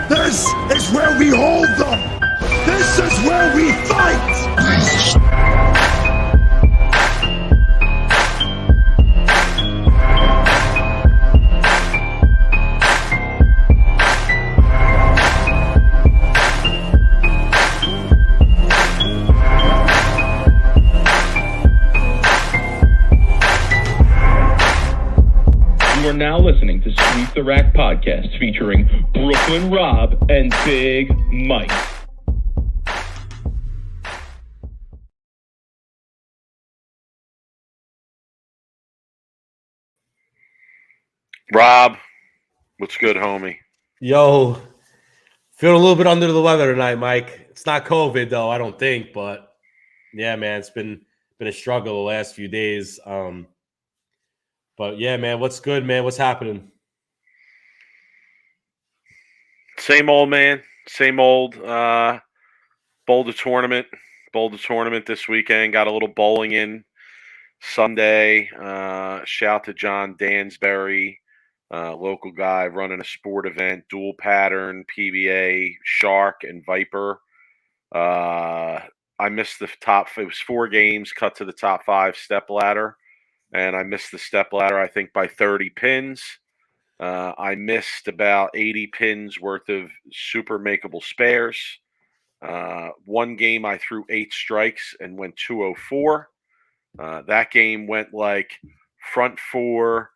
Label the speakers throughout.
Speaker 1: This is where we hold them. This is where we fight.
Speaker 2: You are now listening to Sweep the Rack podcast featuring Brooklyn Rob and Big Mike.
Speaker 3: Rob, what's good, homie?
Speaker 4: Yo, feeling a little bit under the weather tonight, Mike. It's not COVID though, I don't think, but yeah, man, it's been a struggle the last few days. But yeah, man, what's good, man? What's happening?
Speaker 3: Same old, man. Same old. Bowled a tournament this weekend. Got a little bowling in Sunday. Shout to John Dansbury, local guy running a sport event, dual pattern, PBA, Shark, and Viper. I missed the top. It was 4 games, cut to the top 5 step ladder, and I missed the step ladder, I think, by 30 pins. I missed about 80 pins worth of super makeable spares. One game I threw 8 strikes and went 204. That game went like front 4,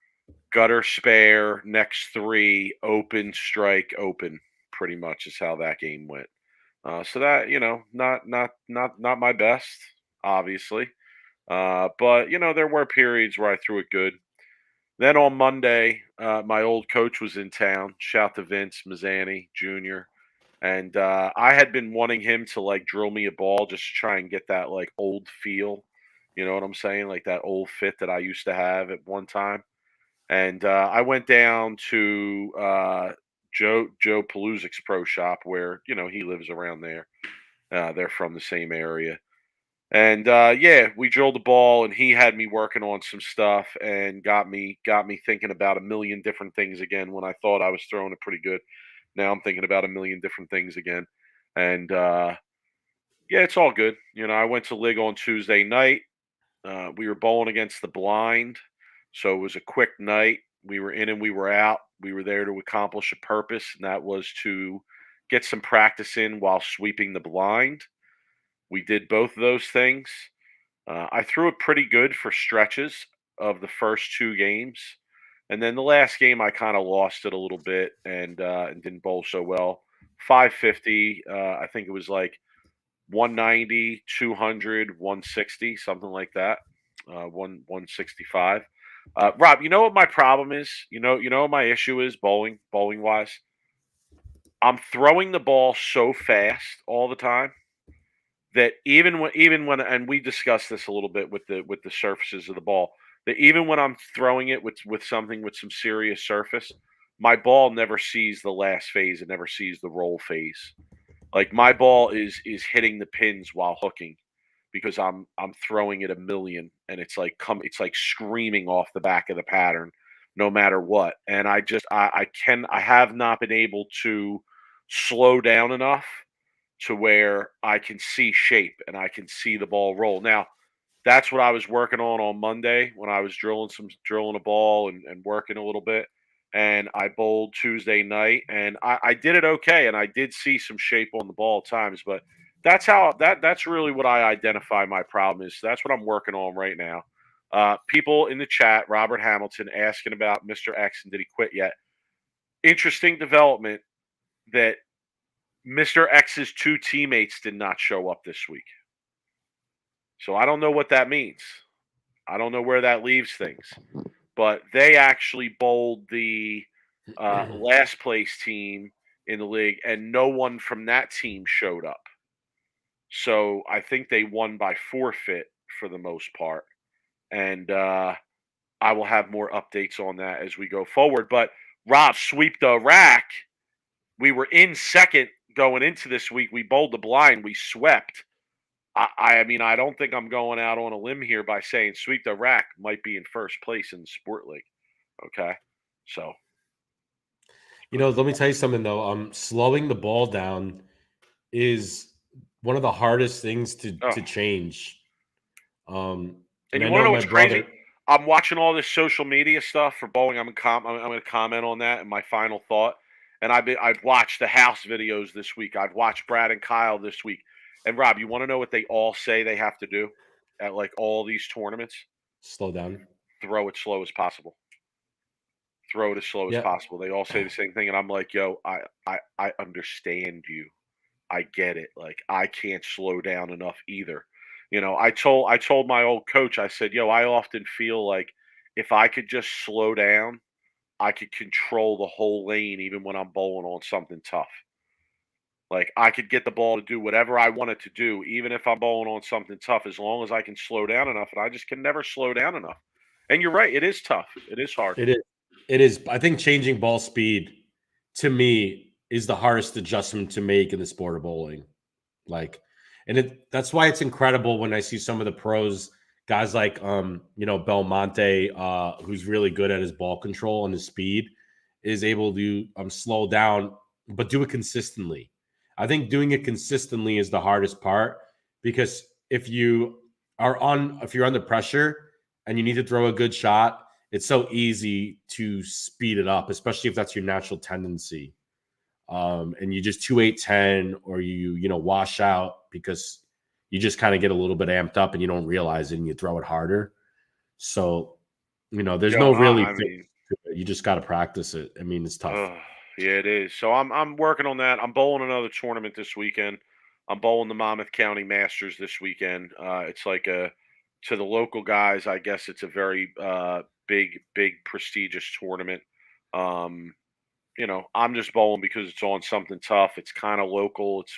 Speaker 3: gutter spare, next 3, open, strike, open. Pretty much is how that game went. So that, not my best, obviously. But there were periods where I threw it good. Then on Monday, my old coach was in town. Shout to Vince Mazzani Jr. And I had been wanting him to like drill me a ball just to try and get that like old feel. You know what I'm saying? Like that old fit that I used to have at one time. And I went down to Joe Paluzik's pro shop where, he lives around there. They're from the same area. And we drilled the ball, and he had me working on some stuff, and got me thinking about a million different things again. When I thought I was throwing it pretty good, now I'm thinking about a million different things again. And it's all good. I went to Lig on Tuesday night. We were bowling against the blind, so it was a quick night. We were in and we were out. We were there to accomplish a purpose, and that was to get some practice in while sweeping the blind. We did both of those things. I threw it pretty good for stretches of the first 2 games. And then the last game, I kind of lost it a little bit and didn't bowl so well. 550, I think it was like 190, 200, 160, something like that. 165. Rob, you know what my problem is? You know what my issue is bowling wise? I'm throwing the ball so fast all the time that even when and we discussed this a little bit with the surfaces of the ball, that even when I'm throwing it with something with some serious surface, my ball never sees the last phase. It never sees the roll phase. Like my ball is hitting the pins while hooking because I'm throwing it a million, and it's like screaming off the back of the pattern no matter what. And I have not been able to slow down enough to where I can see shape and I can see the ball roll. Now, that's what I was working on Monday when I was drilling a ball and working a little bit. And I bowled Tuesday night, and I did it okay, and I did see some shape on the ball at times. But that's really what I identify my problem is. So that's what I'm working on right now. People in the chat, Robert Hamilton asking about Mr. X and did he quit yet? Interesting development that Mr. X's 2 teammates did not show up this week. So I don't know what that means. I don't know where that leaves things. But they actually bowled the last place team in the league, and no one from that team showed up. So I think they won by forfeit for the most part. And I will have more updates on that as we go forward. But Rob, sweep the rack. We were in second going into this week. We bowled the blind. We swept. I mean, I don't think I'm going out on a limb here by saying sweep the rack might be in first place in the sport league. Okay. So.
Speaker 4: Let me tell you something though. Slowing the ball down is one of the hardest things
Speaker 3: Oh,
Speaker 4: to change.
Speaker 3: and
Speaker 4: And
Speaker 3: you
Speaker 4: I
Speaker 3: want to
Speaker 4: know
Speaker 3: know
Speaker 4: my
Speaker 3: what's crazy?
Speaker 4: brother.
Speaker 3: I'm watching all this social media stuff for bowling. I'm going to comment on that and my final thought. And I've watched the house videos this week. I've watched Brad and Kyle this week. And Rob, you want to know what they all say they have to do at like all these tournaments?
Speaker 4: Slow down.
Speaker 3: Throw it slow as possible. Throw it as slow as
Speaker 4: Yeah,
Speaker 3: possible. They all say the same thing, and I'm like, yo, I understand you. I get it. Like I can't slow down enough either. I told my old coach, I said, yo, I often feel like if I could just slow down, I could control the whole lane even when I'm bowling on something tough. Like I could get the ball to do whatever I want it to do, even if I'm bowling on something tough, as long as I can slow down enough. And I just can never slow down enough. And you're right, it is tough. It is hard.
Speaker 4: it is. It is. I think changing ball speed to me is the hardest adjustment to make in the sport of bowling. Like, and that's why it's incredible when I see some of the pros, guys like Belmonte, who's really good at his ball control and his speed, is able to slow down, but do it consistently. I think doing it consistently is the hardest part because if you're under pressure and you need to throw a good shot, it's so easy to speed it up, especially if that's your natural tendency. And you just 2 8 10 or you wash out because you just kind of get a little bit amped up and you don't realize it and you throw it harder. So, there's
Speaker 3: Yo,
Speaker 4: no really
Speaker 3: I
Speaker 4: fix
Speaker 3: mean,
Speaker 4: to it. You just got to practice it. I mean, it's tough.
Speaker 3: yeah, it is. So I'm working on that. I'm bowling another tournament this weekend. I'm bowling the Monmouth County Masters this weekend. It's like to the local guys, I guess it's a very big prestigious tournament. Um, I'm just bowling because it's on something tough. It's kind of local. It's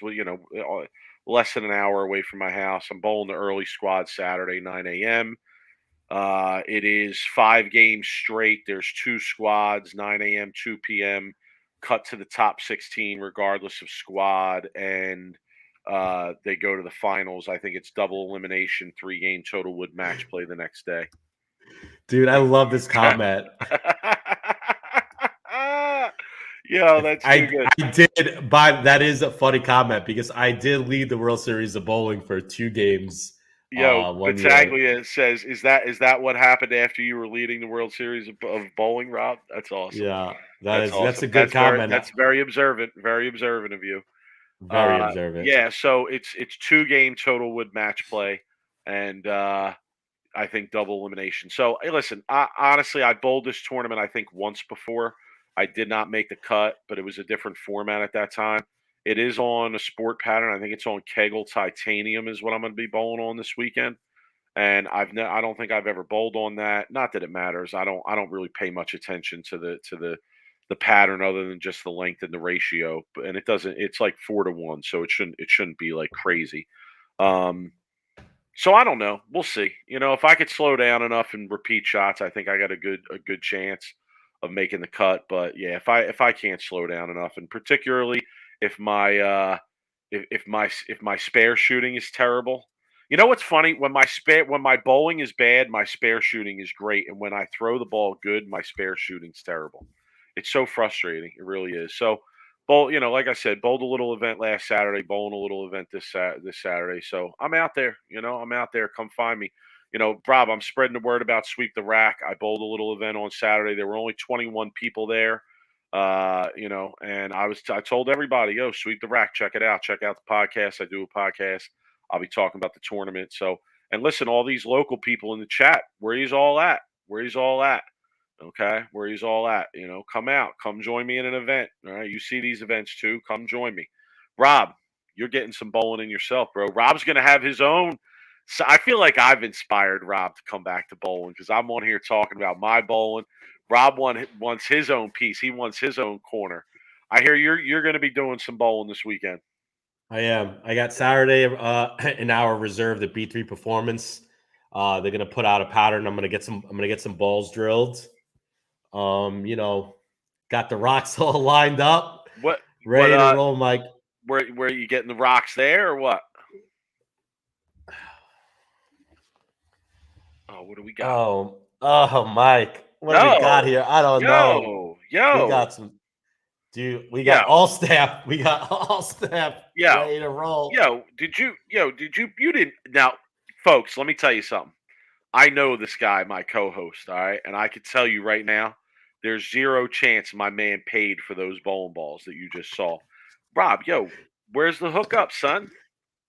Speaker 3: less than an hour away from my house. I'm bowling the early squad Saturday, 9 a.m. It is 5 games straight. There's two squads, 9 a.m., 2 p.m., cut to the top 16, regardless of squad. And they go to the finals. I think it's double elimination, 3-game total wood match play the next day.
Speaker 4: Dude, I love this comment.
Speaker 3: Yo, that's too good.
Speaker 4: I did, but that is a funny comment because I did lead the World Series of bowling for 2 games
Speaker 3: Yo,
Speaker 4: one year.
Speaker 3: Battaglia says, "Is that what happened after you were leading the World Series of bowling, Rob? That's awesome.
Speaker 4: Yeah,
Speaker 3: That's
Speaker 4: that's
Speaker 3: awesome.
Speaker 4: a good comment.
Speaker 3: That's very observant. Very observant of you.
Speaker 4: Very observant.
Speaker 3: Yeah. So it's 2-game total wood match play, and I think double elimination. So hey, listen, honestly, I bowled this tournament I think once before. I did not make the cut, but it was a different format at that time. It is on a sport pattern. I think it's on Kegel Titanium is what I'm going to be bowling on this weekend. And I don't think I've ever bowled on that. Not that it matters. I don't really pay much attention to the pattern other than just the length and the ratio. And it doesn't. It's like 4-1, so it shouldn't be like crazy. Um, so I don't know. We'll see. If I could slow down enough and repeat shots, I think I got a good chance of making the cut. But yeah, if I can't slow down enough, and particularly if my if my spare shooting is terrible. You know what's funny? When my bowling is bad, my spare shooting is great, and when I throw the ball good, my spare shooting's terrible. It's so frustrating. It really is. So bowl, like I said, bowled a little event last Saturday, bowling a little event this Saturday. So I'm out there. I'm out there. Come find me. Rob, I'm spreading the word about Sweep the Rack. I bowled a little event on Saturday. There were only 21 people there. And I told everybody, yo, Sweep the Rack, check it out. Check out the podcast. I do a podcast. I'll be talking about the tournament. So, and listen, all these local people in the chat, where he's all at, where he's all at. Okay, where he's all at. Come out, come join me in an event. All right, you see these events too. Come join me, Rob. You're getting some bowling in yourself, bro. Rob's gonna have his own. So I feel like I've inspired Rob to come back to bowling because I'm on here talking about my bowling. Rob wants his own piece. He wants his own corner. I hear you're going to be doing some bowling this weekend.
Speaker 4: I am. I got Saturday an hour reserved at B3 Performance. They're gonna put out a pattern. I'm gonna get some balls drilled. Got the rocks all lined up,
Speaker 3: What
Speaker 4: ready to roll, Mike.
Speaker 3: where are you getting the rocks there or what? Oh, what do we got?
Speaker 4: Oh, Mike. What do we got here? I don't know.
Speaker 3: Yo.
Speaker 4: We got some. Dude, we got all staff. We got all staff ready to roll.
Speaker 3: You didn't. Now, folks, let me tell you something. I know this guy, my co-host, all right? And I can tell you right now, there's zero chance my man paid for those bowling balls that you just saw. Rob, where's the hookup, son?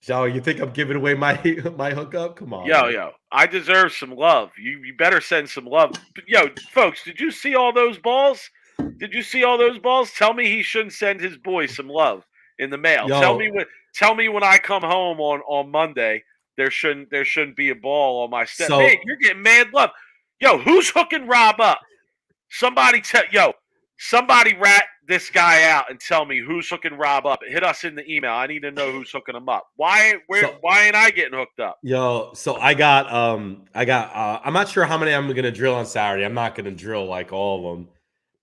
Speaker 4: So you think I'm giving away my hookup? Come on.
Speaker 3: Yo, I deserve some love. You better send some love. Yo, folks, did you see all those balls? Did you see all those balls? Tell me he shouldn't send his boy some love in the mail. Tell me when I come home on Monday, there shouldn't be a ball on my step. Man, you're getting mad love. Yo, who's hooking Rob up? Somebody rat this guy out and tell me who's hooking Rob up. Hit us in the email. I need to know who's hooking him up. Why ain't I getting hooked up?
Speaker 4: So I got I'm not sure how many I'm gonna drill on Saturday. I'm not gonna drill like all of them,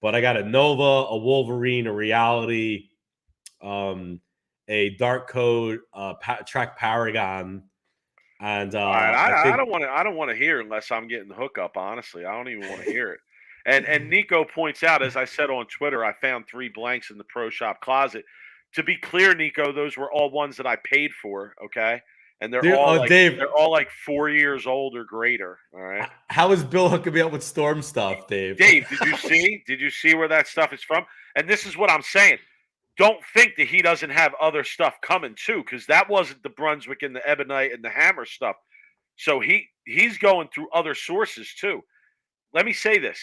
Speaker 4: but I got a Nova, a Wolverine, a Reality, a Dark Code, Track Paragon, and
Speaker 3: I don't want to hear unless I'm getting the hookup. Honestly, I don't even want to hear it. And Nico points out, as I said on Twitter, I found 3 blanks in the pro shop closet. To be clear, Nico, those were all ones that I paid for. Okay, and they're all like 4 years old or greater. All right.
Speaker 4: How is Bill hooking me up with Storm stuff, Dave?
Speaker 3: Dave, did you see? Did you see where that stuff is from? And this is what I'm saying. Don't think that he doesn't have other stuff coming too, because that wasn't the Brunswick and the Ebonite and the Hammer stuff. So he's going through other sources too. Let me say this.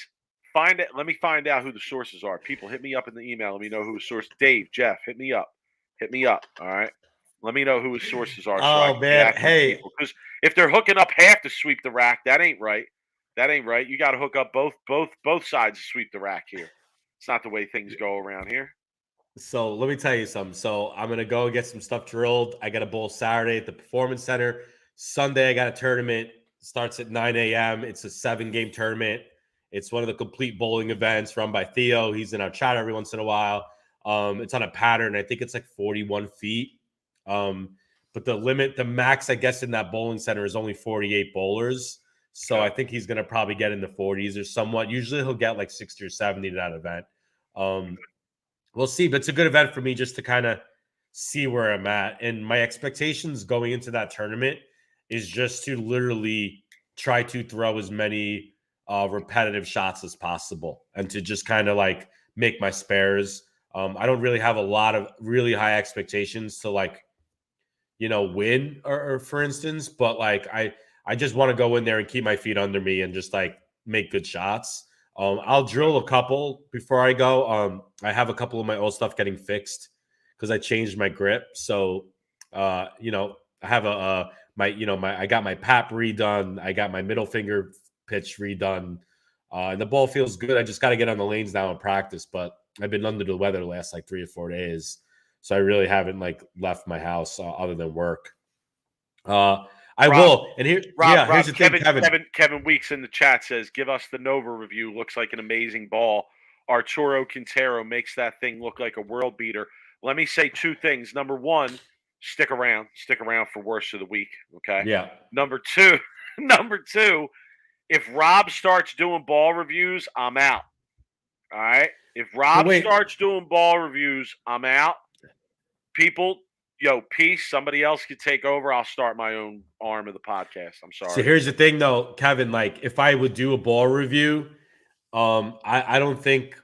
Speaker 3: Let me find out who the sources are. People, hit me up in the email. Let me know who the source. Dave, Jeff, hit me up. Hit me up. All right. Let me know who his sources are.
Speaker 4: Hey,
Speaker 3: because if they're hooking up half to sweep the rack, that ain't right. That ain't right. You got to hook up both sides to sweep the rack here. It's not the way things go around here.
Speaker 4: So let me tell you something. So I'm gonna go get some stuff drilled. I got a bowl Saturday at the Performance Center. Sunday I got a tournament. Starts at 9 a.m. It's a 7-game tournament. It's one of the complete bowling events run by Theo. He's in our chat every once in a while. It's on a pattern. I think it's like 41 feet. But the max, I guess, in that bowling center is only 48 bowlers. So I think he's going to probably get in the 40s or somewhat. Usually he'll get like 60 or 70 to that event. We'll see. But it's a good event for me just to kind of see where I'm at. And my expectations going into that tournament is just to literally try to throw as many repetitive shots as possible and to just kind of like make my spares. I don't really have a lot of really high expectations to like, win or for instance, but like I just want to go in there and keep my feet under me and just like make good shots. I'll drill a couple before I go. I have a couple of my old stuff getting fixed because I changed my grip. So, I have I got my pap redone. I got my middle finger pitch redone. And the ball feels good. I just got to get on the lanes now and practice, but I've been under the weather the last like 3 or 4 days. So I really haven't like left my house other than work. Will. And here's the thing,
Speaker 3: Kevin Weeks in the chat says, give us the Nova review. Looks like an amazing ball. Arturo Quintero makes that thing look like a world beater. Let me say 2 things. Number 1, stick around for worst of the week. Okay.
Speaker 4: Yeah.
Speaker 3: Number two, if Rob starts doing ball reviews, I'm out. All right. If Rob starts doing ball reviews, I'm out. People, peace. Somebody else could take over. I'll start my own arm of the podcast. I'm sorry.
Speaker 4: So here's the thing, though, Kevin. Like, if I would do a ball review, I don't think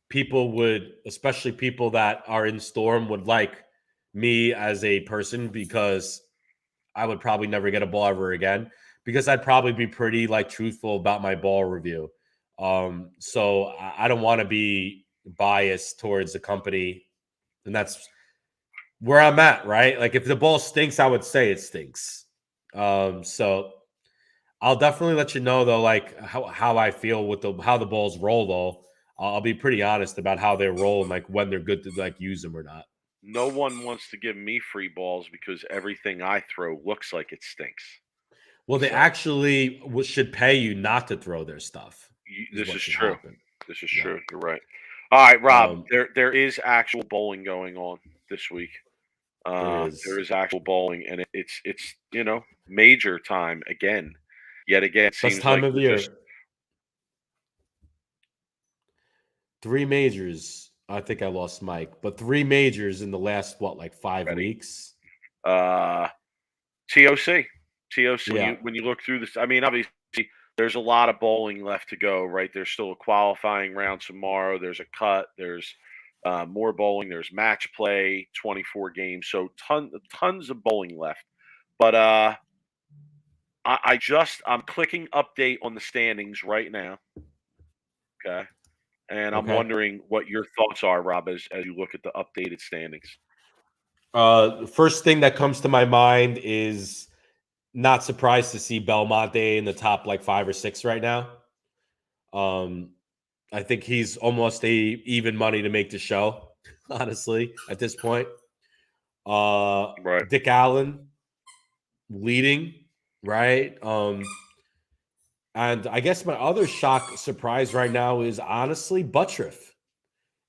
Speaker 4: people would, especially people that are in Storm, would like me as a person because I would probably never get a ball ever again because I'd probably be pretty like truthful about my ball review. So I don't want to be biased towards the company, and that's where I'm at, right? Like if the ball stinks, I would say it stinks. So I'll definitely let you know though, like how I feel with how the balls roll though. I'll be pretty honest about how they roll and like when they're good to like use them or not.
Speaker 3: No one wants to give me free balls because everything I throw looks like it stinks.
Speaker 4: Well, they actually should pay you not to throw their stuff.
Speaker 3: This is true. This is true. You're right. All right, Rob, there is actual bowling going on this week. There is actual bowling, and it's major time again. Yet again,
Speaker 4: best time of the year. 3 majors. I think I lost Mike, but 3 majors in the last, like 5
Speaker 3: Ready?
Speaker 4: weeks?
Speaker 3: TOC.
Speaker 4: Yeah.
Speaker 3: When you look through this, I mean, obviously there's a lot of bowling left to go, right? There's still a qualifying round tomorrow. There's a cut. There's more bowling. There's match play, 24 games. So tons of bowling left. But I'm clicking update on the standings right now. Okay. And I'm
Speaker 4: Okay.
Speaker 3: wondering what your thoughts are, Rob, as you look at the updated standings.
Speaker 4: First thing that comes to my mind is not surprised to see Belmonte in the top like 5 or 6 right now. I think he's almost even money to make the show, honestly, at this point.
Speaker 3: Right.
Speaker 4: Dick Allen leading, right? And I guess my other surprise right now is honestly Buttriff.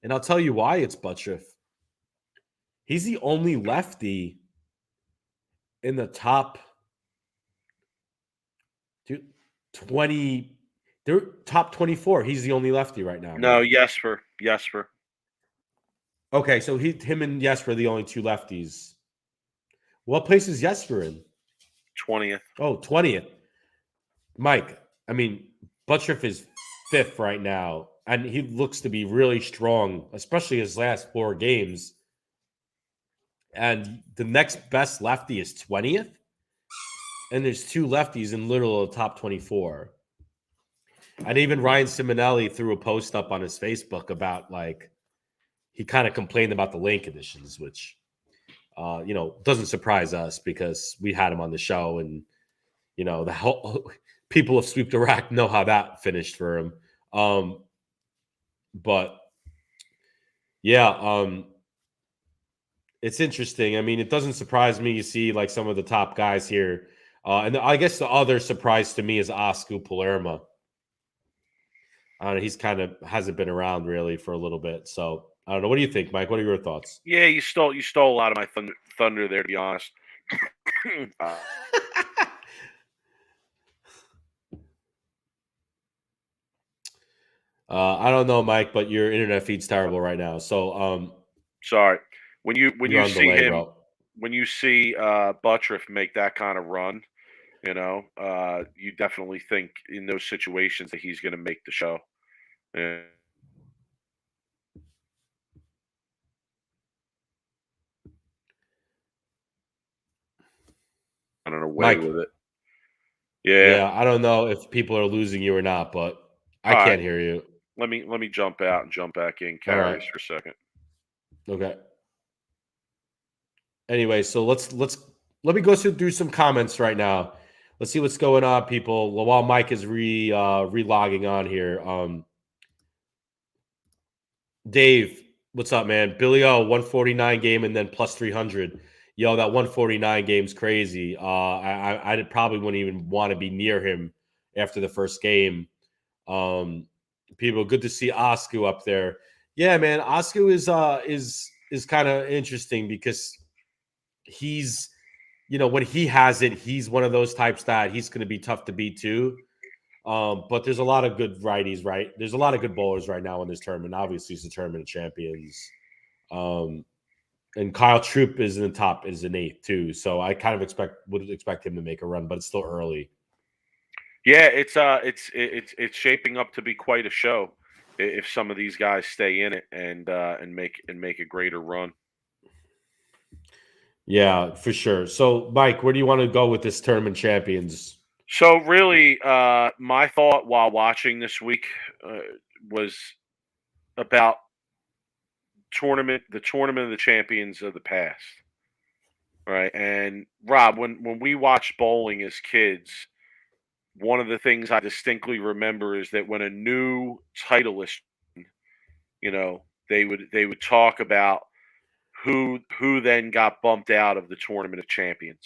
Speaker 4: And I'll tell you why it's Buttriff. He's the only lefty in the top 20. They're top 24. He's the only lefty right now.
Speaker 3: No,
Speaker 4: Mike.
Speaker 3: Jesper.
Speaker 4: Okay, so him and Jesper are the only 2 lefties. What place is Jesper in?
Speaker 3: 20th.
Speaker 4: Oh, 20th. Mike, I mean, Buttriff is 5th right now, and he looks to be really strong, especially his last 4 games. And the next best lefty is 20th, and there's 2 lefties in literal top 24. And even Ryan Simonelli threw a post up on his Facebook about like he kind of complained about the lane conditions, which doesn't surprise us because we had him on the show, and the whole people of Sweep the Rack know how that finished for him. But yeah, it's interesting. I mean, it doesn't surprise me. You see like some of the top guys here. And I guess the other surprise to me is Oscar Palermo. I don't know. He's kind of hasn't been around really for a little bit. So I don't know. What do you think, Mike? What are your thoughts?
Speaker 3: Yeah, you stole a lot of my thunder there, to be honest.
Speaker 4: I don't know, Mike, but your internet feed's terrible right now. So
Speaker 3: Sorry. When you
Speaker 4: you're on
Speaker 3: see
Speaker 4: delay,
Speaker 3: him,
Speaker 4: bro.
Speaker 3: when you see Buttriff make that kind of run, you definitely think in those situations that he's going to make the show. Yeah. I don't know, way
Speaker 4: Mike.
Speaker 3: with it. Yeah.
Speaker 4: Yeah, I don't know if people are losing you or not, but I
Speaker 3: All right.
Speaker 4: can't hear you.
Speaker 3: Let me jump out and jump back in.
Speaker 4: All right.
Speaker 3: Carries for a second.
Speaker 4: Okay. Anyway, so let me go through some comments right now. Let's see what's going on, people. While Mike is relogging on here. Dave, what's up, man? Billy O, 149 game and then plus 300. Yo, that 149 game's crazy. I probably wouldn't even want to be near him after the first game. People, good to see Oscar up there. Yeah, man, Oscar is kind of interesting because he's, when he has it, he's one of those types that he's going to be tough to beat too. But there's a lot of good righties, right? There's a lot of good bowlers right now in this tournament. Obviously, it's the tournament of champions. And Kyle Troop is in the top, is an 8th too. So I kind of would expect him to make a run, but it's still early.
Speaker 3: Yeah, it's shaping up to be quite a show if some of these guys stay in it and make a greater run.
Speaker 4: Yeah, for sure. So, Mike, where do you want to go with this tournament champions?
Speaker 3: So really, my thought while watching this week was about the tournament of the champions of the past, right? And Rob, when we watched bowling as kids, one of the things I distinctly remember is that when a new titleist, they would talk about who then got bumped out of the tournament of champions,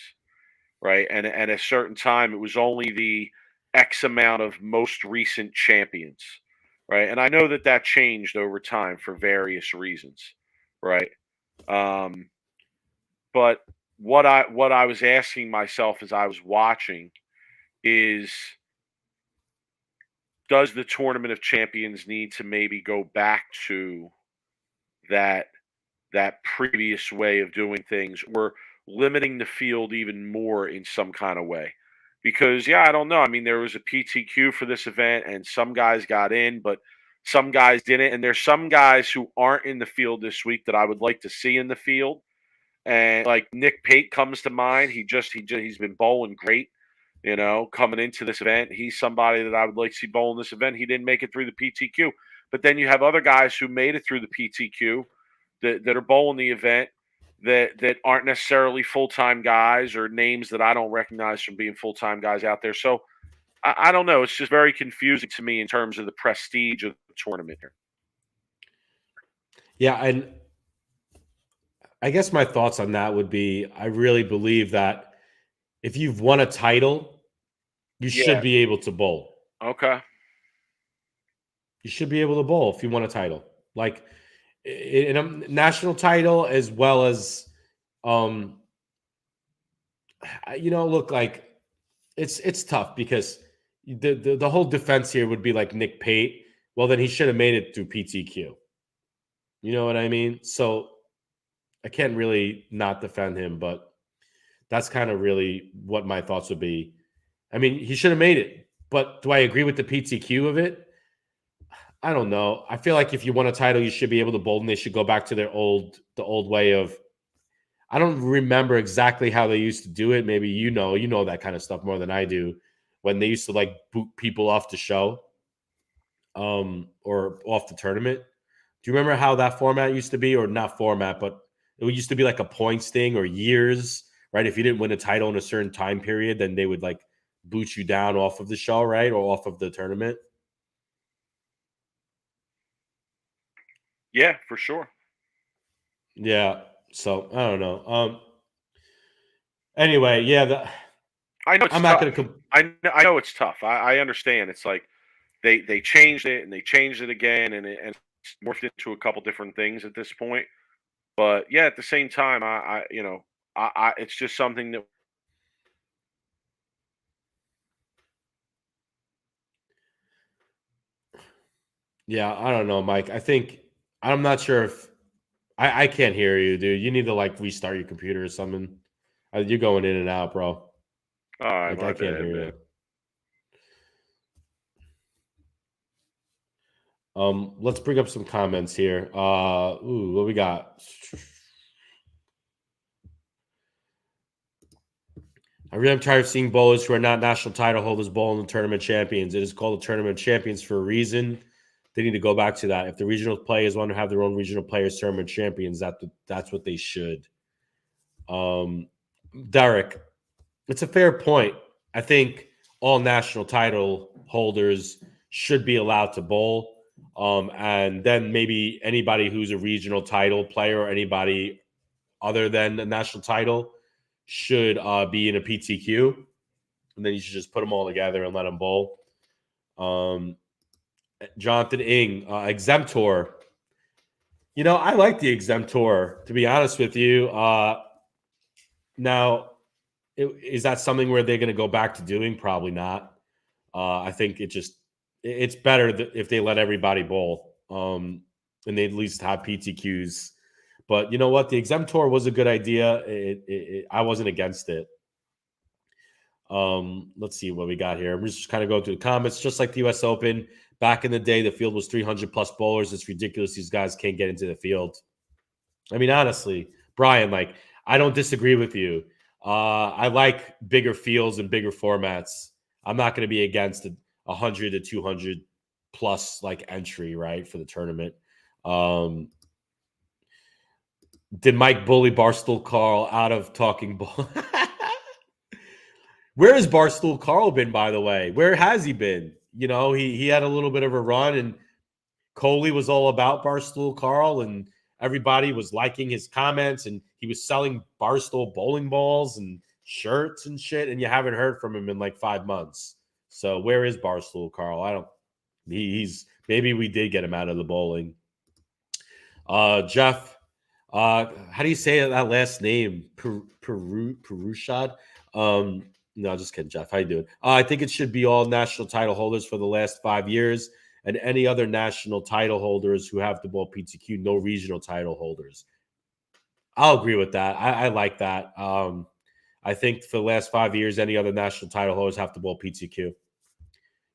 Speaker 3: right? And at a certain time, it was only the X amount of most recent champions, right? And I know that changed over time for various reasons, right? But what I was asking myself as I was watching is, does the tournament of champions need to maybe go back to that previous way of doing things, or limiting the field even more in some kind of way. Because I don't know. I mean, there was a PTQ for this event, and some guys got in, but some guys didn't. And there's some guys who aren't in the field this week that I would like to see in the field. And like Nick Pate comes to mind. He's been bowling great, coming into this event. He's somebody that I would like to see bowling this event. He didn't make it through the PTQ. But then you have other guys who made it through the PTQ that are bowling the event that aren't necessarily full-time guys, or names that I don't recognize from being full-time guys out there. So I don't know. It's just very confusing to me in terms of the prestige of the tournament here.
Speaker 4: Yeah, and I guess my thoughts on that would be, I really believe that if you've won a title, you should be able to bowl.
Speaker 3: Okay.
Speaker 4: You should be able to bowl if you won a title. Like in a national title, as well as look, like it's tough because the whole defense here would be like Nick Pate. Well, then he should have made it through PTQ. You know what I mean? So I can't really not defend him, but that's kind of really what my thoughts would be. I mean, he should have made it, but do I agree with the PTQ of it? I don't know. I feel like if you won a title, you should be able to bowl, and they should go back to the old way of. I don't remember exactly how they used to do it. Maybe you know that kind of stuff more than I do. When they used to like boot people off the show, or off the tournament. Do you remember how that format used to be, or not format, but it used to be like a points thing or years, right? If you didn't win a title in a certain time period, then they would like boot you down off of the show, right, or off of the tournament.
Speaker 3: Yeah, for sure.
Speaker 4: Yeah. So I don't know. Anyway, yeah.
Speaker 3: I know it's
Speaker 4: I'm
Speaker 3: tough.
Speaker 4: not going to.
Speaker 3: I know it's tough. I understand. It's like they changed it and they changed it again, and it's morphed into a couple different things at this point. But yeah, at the same time, I it's just something that.
Speaker 4: Yeah, I don't know, Mike. I'm not sure if I can't hear you, dude. You need to like restart your computer or something. You're going in and out, bro.
Speaker 3: All right,
Speaker 4: like, I can't hear you. Let's bring up some comments here. What we got? I really am tired of seeing bowlers who are not national title holders bowling the tournament champions. It is called the tournament champions for a reason. They need to go back to that. If the regional players want to have their own regional players tournament champions, that's what they should. Derek, it's a fair point. I think all national title holders should be allowed to bowl. And then maybe anybody who's a regional title player or anybody other than the national title should be in a PTQ. And then you should just put them all together and let them bowl. Jonathan Ing, Exemptor. I like the Exemptor, to be honest with you. Now, is that something where they're going to go back to doing? Probably not. I think it's better if they let everybody bowl, and they at least have PTQs. But you know what? The Exemptor was a good idea. I wasn't against it. Let's see what we got here. I'm just kind of going through the comments. Just like the U.S. Open, back in the day, the field was 300-plus bowlers. It's ridiculous. These guys can't get into the field. I mean, honestly, Brian, like, I don't disagree with you. I like bigger fields and bigger formats. I'm not going to be against 100 to 200 plus like entry, right, for the tournament. Did Mike bully Barstool Carl out of talking ball? Where has Barstool Carl been, by the way? Where has he been? He had a little bit of a run, and Coley was all about Barstool Carl, and everybody was liking his comments, and he was selling Barstool bowling balls and shirts and shit, and you haven't heard from him in like 5 months. So where is Barstool Carl? Maybe we did get him out of the bowling. Jeff, how do you say that last name? Perushad? No, just kidding, Jeff. How you doing? I think it should be all national title holders for the last 5 years, and any other national title holders who have the ball PTQ, no regional title holders. I'll agree with that. I like that. I think for the last 5 years, any other national title holders have the ball PTQ.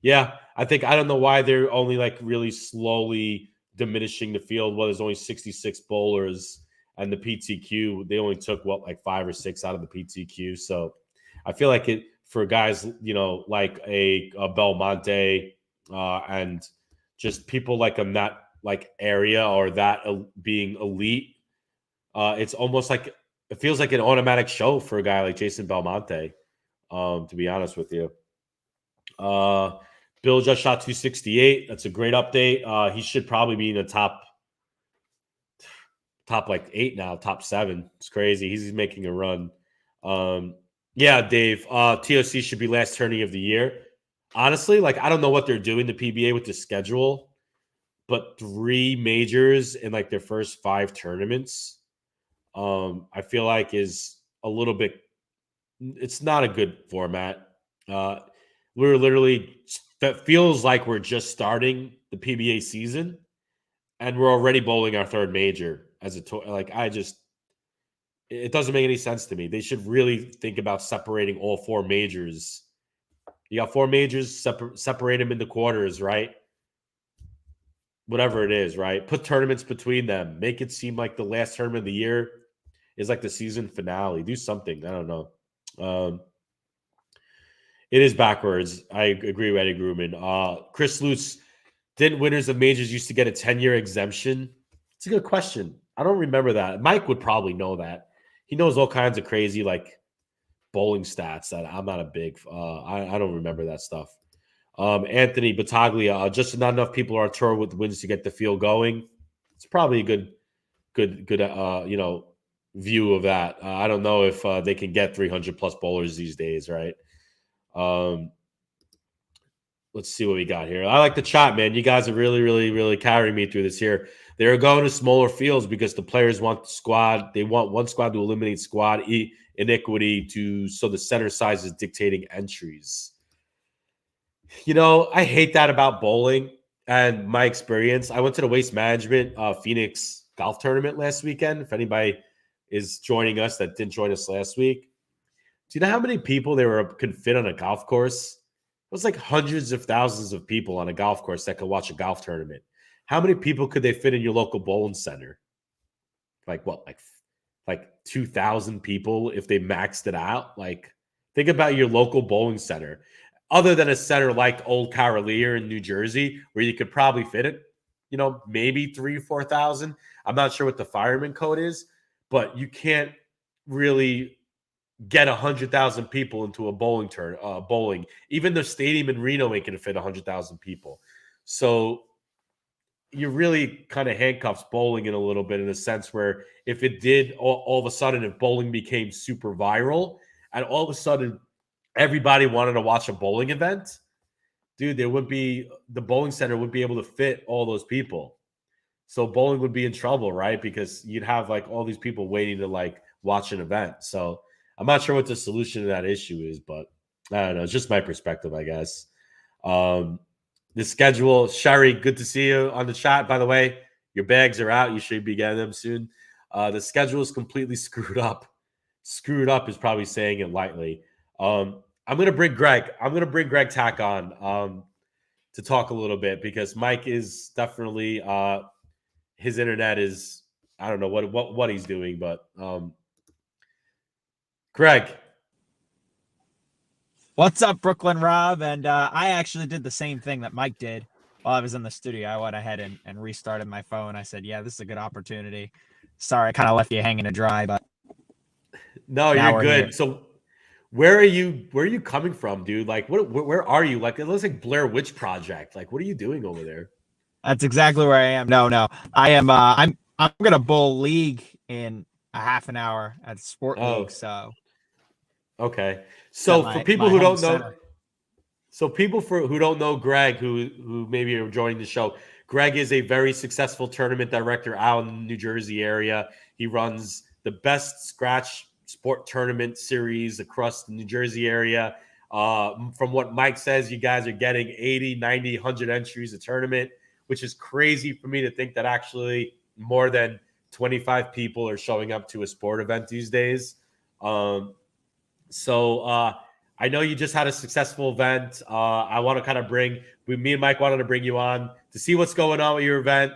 Speaker 4: Yeah, I don't know why they're only like really slowly diminishing the field. Well, there's only 66 bowlers, and the PTQ, they only took like 5 or 6 out of the PTQ. So I feel like it for guys, like a Belmonte and just people like in that like area or that being elite. It's almost like it feels like an automatic show for a guy like Jason Belmonte. To be honest with you. Bill just shot 268. That's a great update. He should probably be in the top like 8 now, top 7. It's crazy. He's making a run. Yeah, Dave. TOC should be last tourney of the year. Honestly, like I don't know what they're doing the PBA with the schedule, but 3 majors in like their first 5 tournaments, I feel like is a little bit. It's not a good format. We're literally that feels like we're just starting the PBA season, and we're already bowling our 3rd major as a tour. Like it doesn't make any sense to me. They should really think about separating all 4 majors. You got 4 majors, separate them into quarters, right? Whatever it is, right? Put tournaments between them. Make it seem like the last tournament of the year is like the season finale. Do something. I don't know. It is backwards. I agree with Eddie Grumman. Chris Lutz, didn't winners of majors used to get a 10-year exemption? It's a good question. I don't remember that. Mike would probably know that. He knows all kinds of crazy like bowling stats that I'm not a big. I don't remember that stuff. Anthony Battaglia, just not enough people are on tour with wins to get the field going. It's probably a good view of that. I don't know if they can get 300 plus bowlers these days, right? Let's see what we got here. I like the chat, man. You guys are really, really, really carrying me through this here. They're going to smaller fields because the players want the squad. They want one squad to eliminate squad iniquity so the center size is dictating entries. I hate that about bowling and my experience. I went to the Waste Management Phoenix golf tournament last weekend. If anybody is joining us that didn't join us last week, do you know how many people could fit on a golf course? It was like hundreds of thousands of people on a golf course that could watch a golf tournament. How many people could they fit in your local bowling center? Like what? Like 2,000 people if they maxed it out? Like think about your local bowling center. Other than a center like Old Carolier in New Jersey, where you could probably fit it, maybe 3,000 or 4,000. I'm not sure what the fireman code is, but you can't really get 100,000 people into a bowling. Even the stadium in Reno ain't gonna fit 100,000 people. So you really kind of handcuffs bowling in a little bit in a sense where if it did all of a sudden, if bowling became super viral and all of a sudden everybody wanted to watch a bowling event, dude, the bowling center would be able to fit all those people. So bowling would be in trouble, right? Because you'd have like all these people waiting to like watch an event. So I'm not sure what the solution to that issue is, but I don't know. It's just my perspective, I guess. The schedule, Sherry, good to see you on the chat. By the way, your bags are out. You should be getting them soon. The schedule is completely screwed up. Screwed up is probably saying it lightly. I'm going to bring Greg. I'm going to bring Greg Tack on to talk a little bit because Mike is definitely his internet is, I don't know what he's doing, but Greg.
Speaker 5: What's up, Brooklyn Rob? And I actually did the same thing that Mike did while I was in the studio. I went ahead and restarted my phone. I said, yeah, this is a good opportunity. Sorry, I kind of left you hanging to dry, but
Speaker 4: no, you're good. Here. So where are you coming from, dude? Like, where are you? Like, it looks like Blair Witch Project. Like, what are you doing over there?
Speaker 5: That's exactly where I am. No, I am. I'm gonna bowl league in a half an hour at Sport League. So,
Speaker 4: okay. So for people who don't know, who don't know Greg, who maybe are joining the show, Greg is a very successful tournament director out in the New Jersey area. He runs the best scratch sport tournament series across the New Jersey area. From what Mike says, you guys are getting 80, 90, 100 entries a tournament, which is crazy for me to think that actually more than 25 people are showing up to a sport event these days. So I know you just had a successful event. I want to kind of me and Mike wanted to bring you on to see what's going on with your event.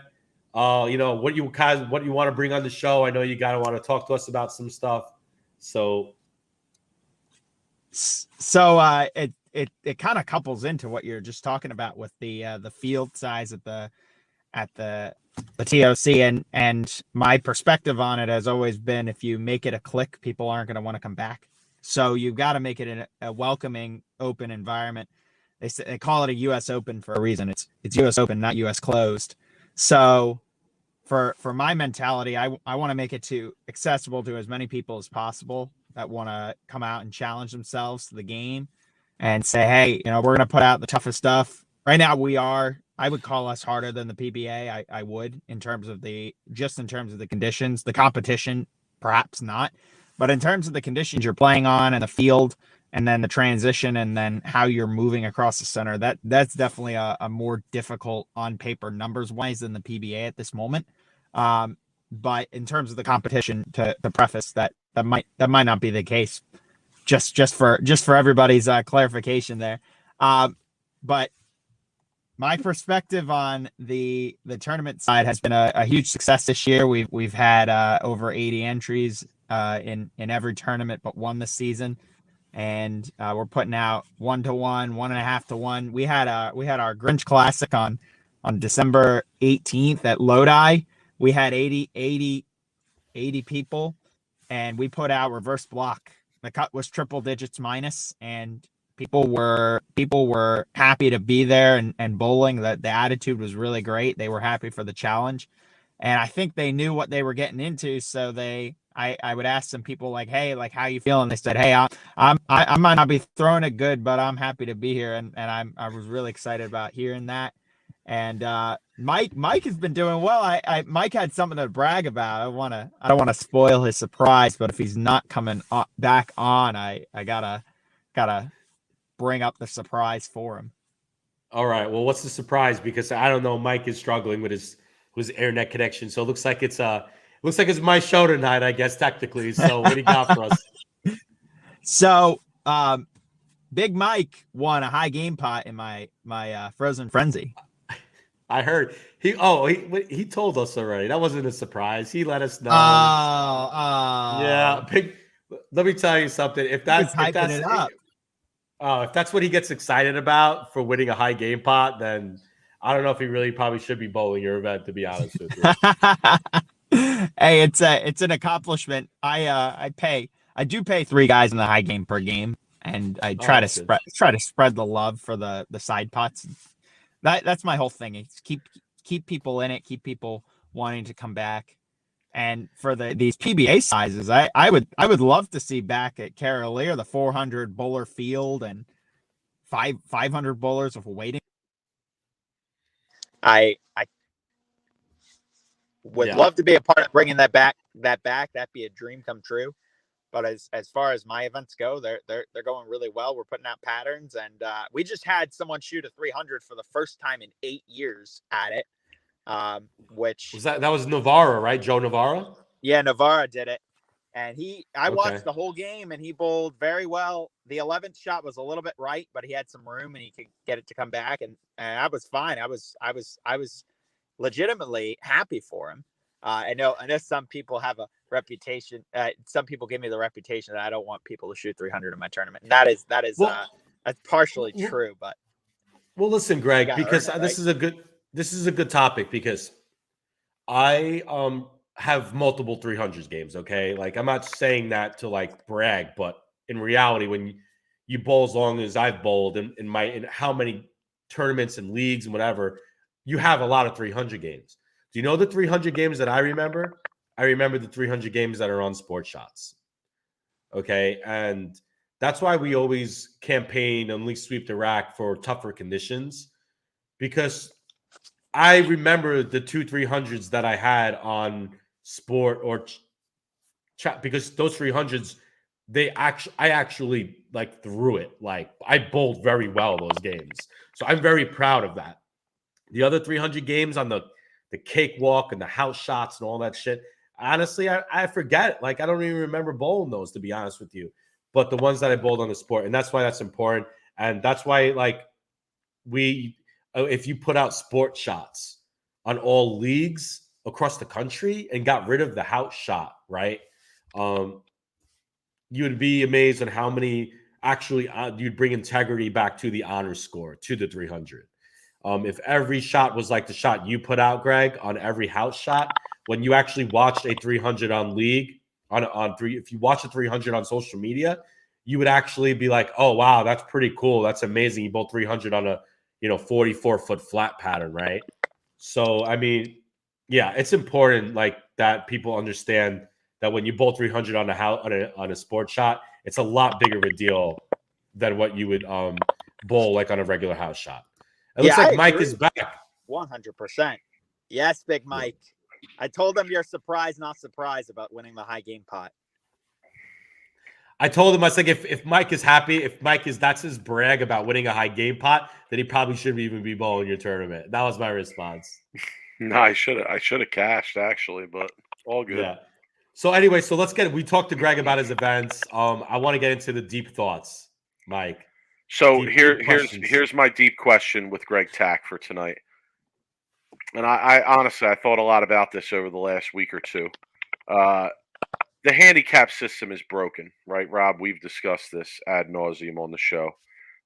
Speaker 4: What you want to bring on the show. I know you gotta want to talk to us about some stuff. So
Speaker 5: it kind of couples into what you're just talking about with the field size at the TOC, and my perspective on it has always been, if you make it a click, people aren't going to want to come back. So you've got to make it a welcoming, open environment. They call it a U.S. Open for a reason. It's U.S. Open, not U.S. closed. So for my mentality, I want to make it accessible to as many people as possible that want to come out and challenge themselves to the game and say, hey, we're going to put out the toughest stuff. Right now I would call us harder than the PBA. I would, in terms of the conditions, the competition, perhaps not, but in terms of the conditions you're playing on and the field, and then the transition, and then how you're moving across the center, that's definitely a more difficult on paper numbers wise than the PBA at this moment. But in terms of the competition, to preface that might not be the case. Just for everybody's clarification there. But my perspective on the tournament side has been a huge success this year. We've had over 80 entries in every tournament but one this season, and we're putting out 1-to-1, 1.5 to 1. We had our Grinch Classic on December 18th at Lodi. We had 80 people, and we put out reverse block. The cut was triple digits minus, and people were happy to be there and bowling. The attitude was really great. They were happy for the challenge, and I think they knew what they were getting into. So I would ask some people like, hey, like, how you feeling? They said, hey, I might not be throwing it good, but I'm happy to be here, and I was really excited about hearing that. And Mike has been doing well. Mike had something to brag about. I don't want to spoil his surprise, but if he's not coming back on, I gotta bring up the surprise for him.
Speaker 4: All right. Well, what's the surprise? Because I don't know. Mike is struggling with his internet connection, so it looks like it's my show tonight, I guess, technically. So what do you got for us?
Speaker 5: So Big Mike won a high game pot in my Frozen Frenzy.
Speaker 4: I heard he told us already. That wasn't a surprise. He let us know. Yeah. Let me tell you something. If that's what he gets excited about for winning a high game pot, then I don't know if he really probably should be bowling your event, to be honest with you.
Speaker 5: Hey, it's an accomplishment. I do pay 3 guys in the high game per game, and I try to spread the love for the side pots. That's my whole thing. It's keep people in it, keep people wanting to come back. And for these PBA sizes, I would love to see back at Carolier the 400 bowler field and 500 bowlers of waiting. I would love to be a part of bringing that back. That'd be a dream come true. But as far as my events go, they're going really well. We're putting out patterns, and we just had someone shoot a 300 for the first time in 8 years at it. Which
Speaker 4: was that was Navarra, right? Joe Navarra?
Speaker 5: Yeah, Navarra did it. And I watched the whole game, and he bowled very well. The 11th shot was a little bit right, but he had some room and he could get it to come back, and I was fine. I was legitimately happy for him. I know some people have a reputation. Some people give me the reputation that I don't want people to shoot 300 in my tournament. And that is that's partially true, but
Speaker 4: listen, Greg, because this is a good topic, because I have multiple 300s games. Okay, like, I'm not saying that to like brag, but in reality, when you bowl as long as I've bowled in how many tournaments and leagues and whatever, you have a lot of 300 games. Do you know the 300 games that I remember? I remember the 300 games that are on Sport Shots. Okay. And that's why we always campaign Unleash Sweep the Rack for tougher conditions, because I remember the 2 300s that I had on Sport or Chat, because those 300s, I actually like through it. Like I bowled very well those games. So I'm very proud of that. The other 300 games on the cakewalk and the house shots and all that shit, honestly, I forget. Like I don't even remember bowling those, to be honest with you. But the ones that I bowled on the sport, and that's why that's important. And that's why, like, if you put out sport shots on all leagues across the country and got rid of the house shot, right? You would be amazed on how many actually you'd bring integrity back to the honor score, to the 300. If every shot was like the shot you put out, Greg, on every house shot, when you actually watched a 300 on league, if you watch a 300 on social media, you would actually be like, oh, wow, that's pretty cool. That's amazing. You bowled 300 on a 44-foot flat pattern, right? So, I mean, yeah, it's important like that people understand that when you bowl 300 on a sports shot, it's a lot bigger of a deal than what you would bowl like on a regular house shot. It looks like Mike is back.
Speaker 5: 100%. Yes, Big Mike. I told him you're surprised, not surprised about winning the high game pot.
Speaker 4: I told him, I was like, if Mike is happy, that's his brag about winning a high game pot, then he probably shouldn't even be bowling your tournament. That was my response.
Speaker 3: No, I should have cashed actually, but all good.
Speaker 4: Yeah. So anyway, we talked to Greg about his events. I want to get into the deep thoughts, Mike.
Speaker 3: So here's my deep question with Greg Tack for tonight. And I honestly, I thought a lot about this over the last week or two. The handicap system is broken, right, Rob? We've discussed this ad nauseum on the show.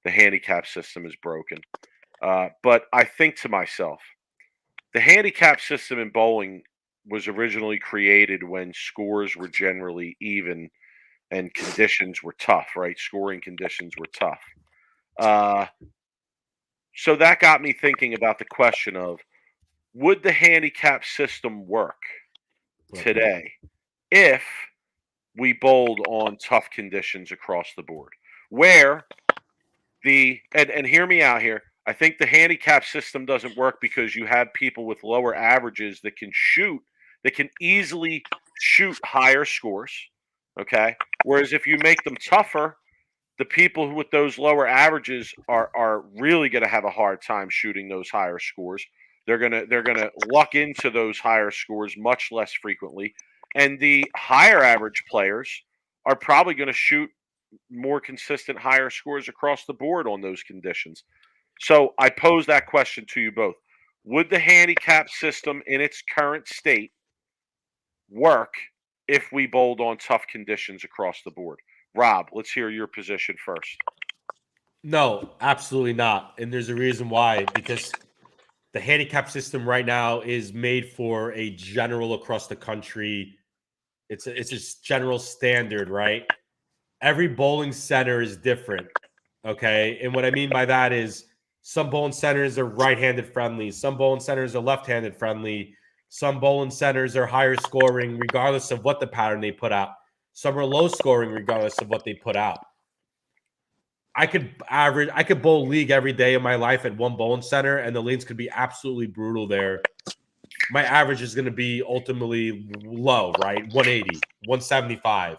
Speaker 3: The handicap system is broken. But I think to myself, the handicap system in bowling was originally created when scores were generally even and conditions were tough, right? Scoring conditions were tough. So that got me thinking about the question of, would the handicap system work today if we bowled on tough conditions across the board? Where and hear me out here, I think the handicap system doesn't work because you have people with lower averages that can easily shoot higher scores, okay? Whereas if you make them tougher, the people with those lower averages are really going to have a hard time shooting those higher scores. They're gonna luck into those higher scores much less frequently, and the higher average players are probably going to shoot more consistent higher scores across the board on those conditions. So I pose that question to you both: would the handicap system in its current state work if we bowled on tough conditions across the board? Rob, let's hear your position first.
Speaker 4: No, absolutely not. And there's a reason why, because the handicap system right now is made for a general across the country. It's just general standard, right? Every bowling center is different. Okay. And what I mean by that is some bowling centers are right-handed friendly. Some bowling centers are left-handed friendly. Some bowling centers are higher scoring regardless of what the pattern they put out. Some are low scoring regardless of what they put out. I could bowl league every day of my life at one bowling center, and the lanes could be absolutely brutal there. My average is going to be ultimately low, right? 180, 175.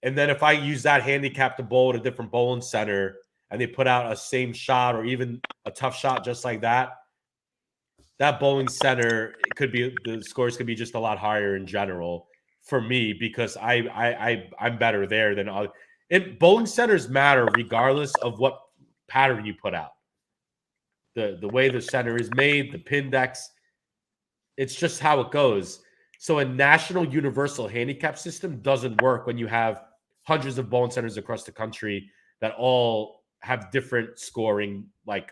Speaker 4: And then if I use that handicap to bowl at a different bowling center and they put out a same shot or even a tough shot just like that, that bowling center, the scores could be just a lot higher in general for me because I'm better there than other. And bowling centers matter regardless of what pattern you put out. The way the center is made, the pin decks, it's just how it goes. So a national universal handicap system doesn't work when you have hundreds of bowling centers across the country that all have different scoring, like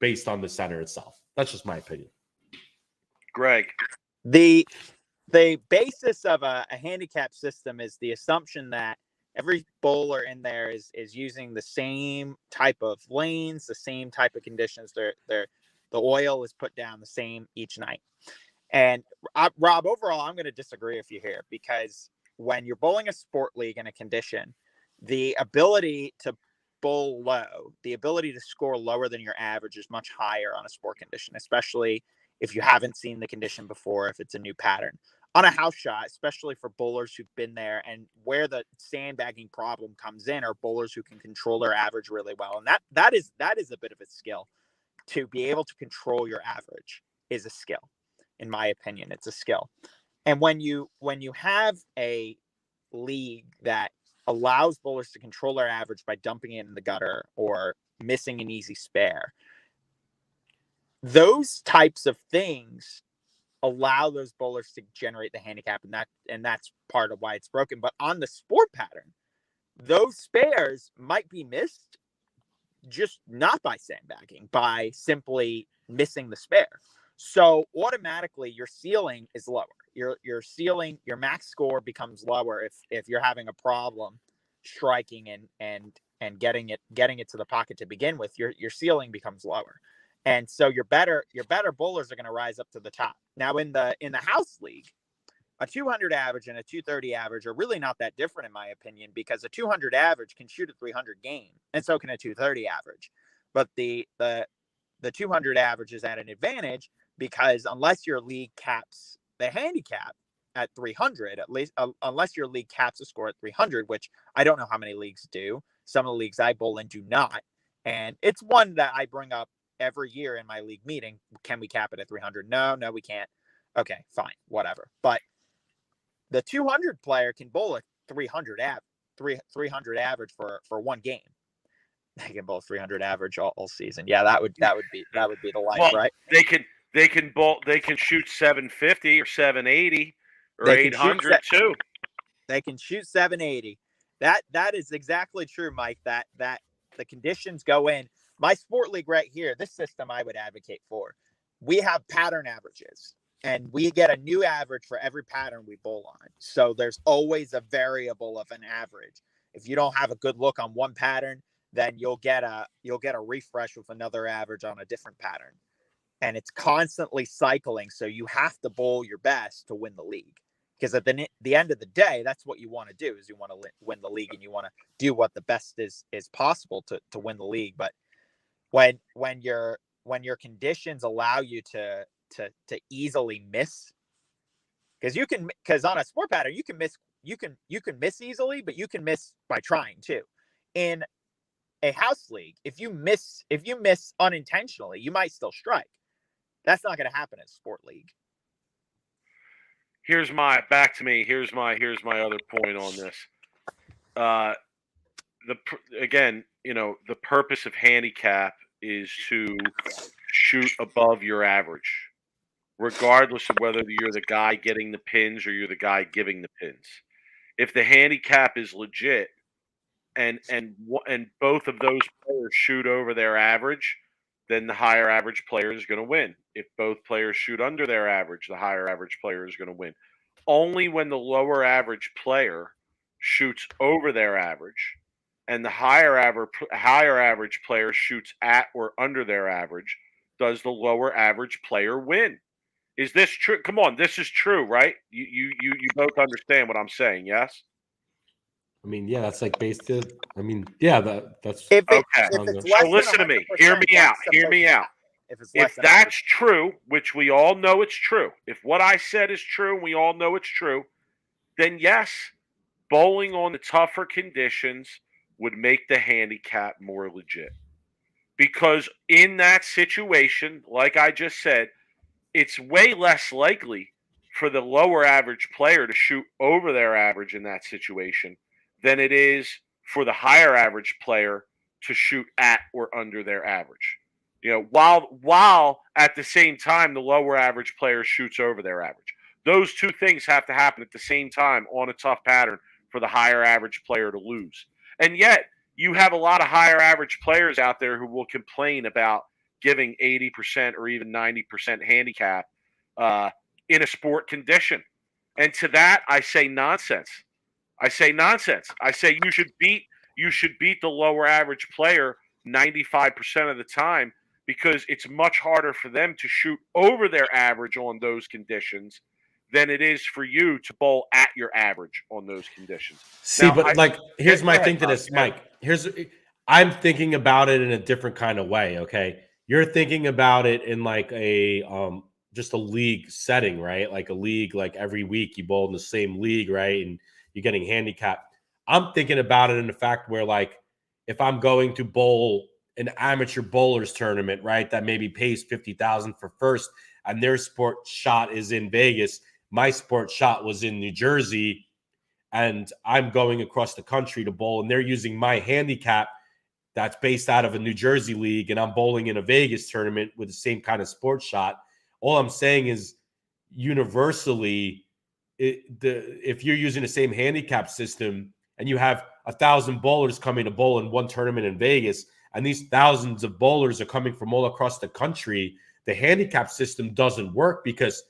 Speaker 4: based on the center itself. That's just my opinion.
Speaker 3: Greg.
Speaker 5: The basis of a handicap system is the assumption that every bowler in there is using the same type of lanes, the same type of conditions. The oil is put down the same each night. And Rob, overall, I'm going to disagree with you here because when you're bowling a sport league in a condition, the ability to bowl low, the ability to score lower than your average is much higher on a sport condition, especially if you haven't seen the condition before, if it's a new pattern. On a house shot, especially for bowlers who've been there, and where the sandbagging problem comes in are bowlers who can control their average really well. And that is a bit of a skill. To be able to control your average is a skill. In my opinion, it's a skill. And when you have a league that allows bowlers to control their average by dumping it in the gutter or missing an easy spare, those types of things allow those bowlers to generate the handicap, and that's part of why it's broken. But on the sport pattern, those spares might be missed, just not by sandbagging, by simply missing the spare. So automatically your ceiling is lower. Your ceiling, your max score becomes lower if you're having a problem striking and getting it to the pocket to begin with. Your ceiling becomes lower. And so your better bowlers are going to rise up to the top. Now in the house league, a 200 average and a 230 average are really not that different in my opinion, because a 200 average can shoot a 300 game, and so can a 230 average. But the 200 average is at an advantage because unless your league caps the handicap at 300, at least unless your league caps a score at 300, which I don't know how many leagues do. Some of the leagues I bowl in do not, and it's one that I bring up every year in my league meeting. Can we cap it at 300? No, we can't. Okay, fine, whatever. But the 200 player can bowl a 300 average for one game. They can bowl 300 average all season. Yeah, that would be the life, right?
Speaker 3: They can shoot 750 or 780 or 800 too.
Speaker 5: They can shoot 780. That is exactly true, Mike. That the conditions go in. My sport league right here, this system I would advocate for. We have pattern averages, and we get a new average for every pattern we bowl on. So there's always a variable of an average. If you don't have a good look on one pattern, then you'll get a refresh with another average on a different pattern. And it's constantly cycling, so you have to bowl your best to win the league. Because at the end of the day, that's what you want to do, is you want to win the league, and you want to do what the best is possible to win the league. But when your conditions allow you to easily miss, because on a sport pattern you can miss easily, but you can miss by trying too. In a house league, if you miss unintentionally, you might still strike. That's not going to happen in a sport league.
Speaker 3: Here's my other point on this. The purpose of handicap is to shoot above your average, regardless of whether you're the guy getting the pins or you're the guy giving the pins. If the handicap is legit and both of those players shoot over their average, then the higher average player is going to win. If both players shoot under their average, the higher average player is going to win. Only when the lower average player shoots over their average and the higher average player shoots at or under their average does the lower average player win. Is this true? Come on, this is true, right? You both understand what I'm saying, yes?
Speaker 4: I mean, yeah, that's like based it. I mean, yeah, that's
Speaker 5: okay.
Speaker 3: So listen to me. Hear me out. If that's true, which we all know it's true, if what I said is true and we all know it's true, then yes, bowling on the tougher conditions would make the handicap more legit. Because in that situation, like I just said, it's way less likely for the lower average player to shoot over their average in that situation than it is for the higher average player to shoot at or under their average. While at the same time the lower average player shoots over their average. Those two things have to happen at the same time on a tough pattern for the higher average player to lose. And yet, you have a lot of higher average players out there who will complain about giving 80% or even 90% handicap in a sport condition. And to that, I say nonsense. I say you should beat the lower average player 95% of the time, because it's much harder for them to shoot over their average on those conditions than it is for you to bowl at your average on those conditions.
Speaker 4: See, now, here's my thing to this, Mike. I'm thinking about it in a different kind of way, okay? You're thinking about it in like a just a league setting, right? Like a league, like every week you bowl in the same league, right? And you're getting handicapped. I'm thinking about it in the fact where, like, if I'm going to bowl an amateur bowlers tournament, right, that maybe pays 50,000 for first, and their sport shot is in Vegas, my sport shot was in New Jersey, and I'm going across the country to bowl, and they're using my handicap that's based out of a New Jersey league, and I'm bowling in a Vegas tournament with the same kind of sports shot. All I'm saying is, universally, if you're using the same handicap system and you have 1,000 bowlers coming to bowl in one tournament in Vegas, and these thousands of bowlers are coming from all across the country, the handicap system doesn't work, because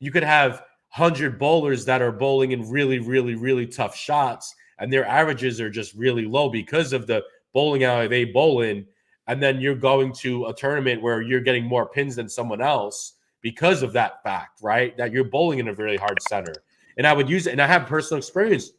Speaker 4: you could have 100 bowlers that are bowling in really, really, really tough shots, and their averages are just really low because of the bowling alley they bowl in. And then you're going to a tournament where you're getting more pins than someone else because of that fact, right? That you're bowling in a really hard center. And I would use it, and I have personal experience.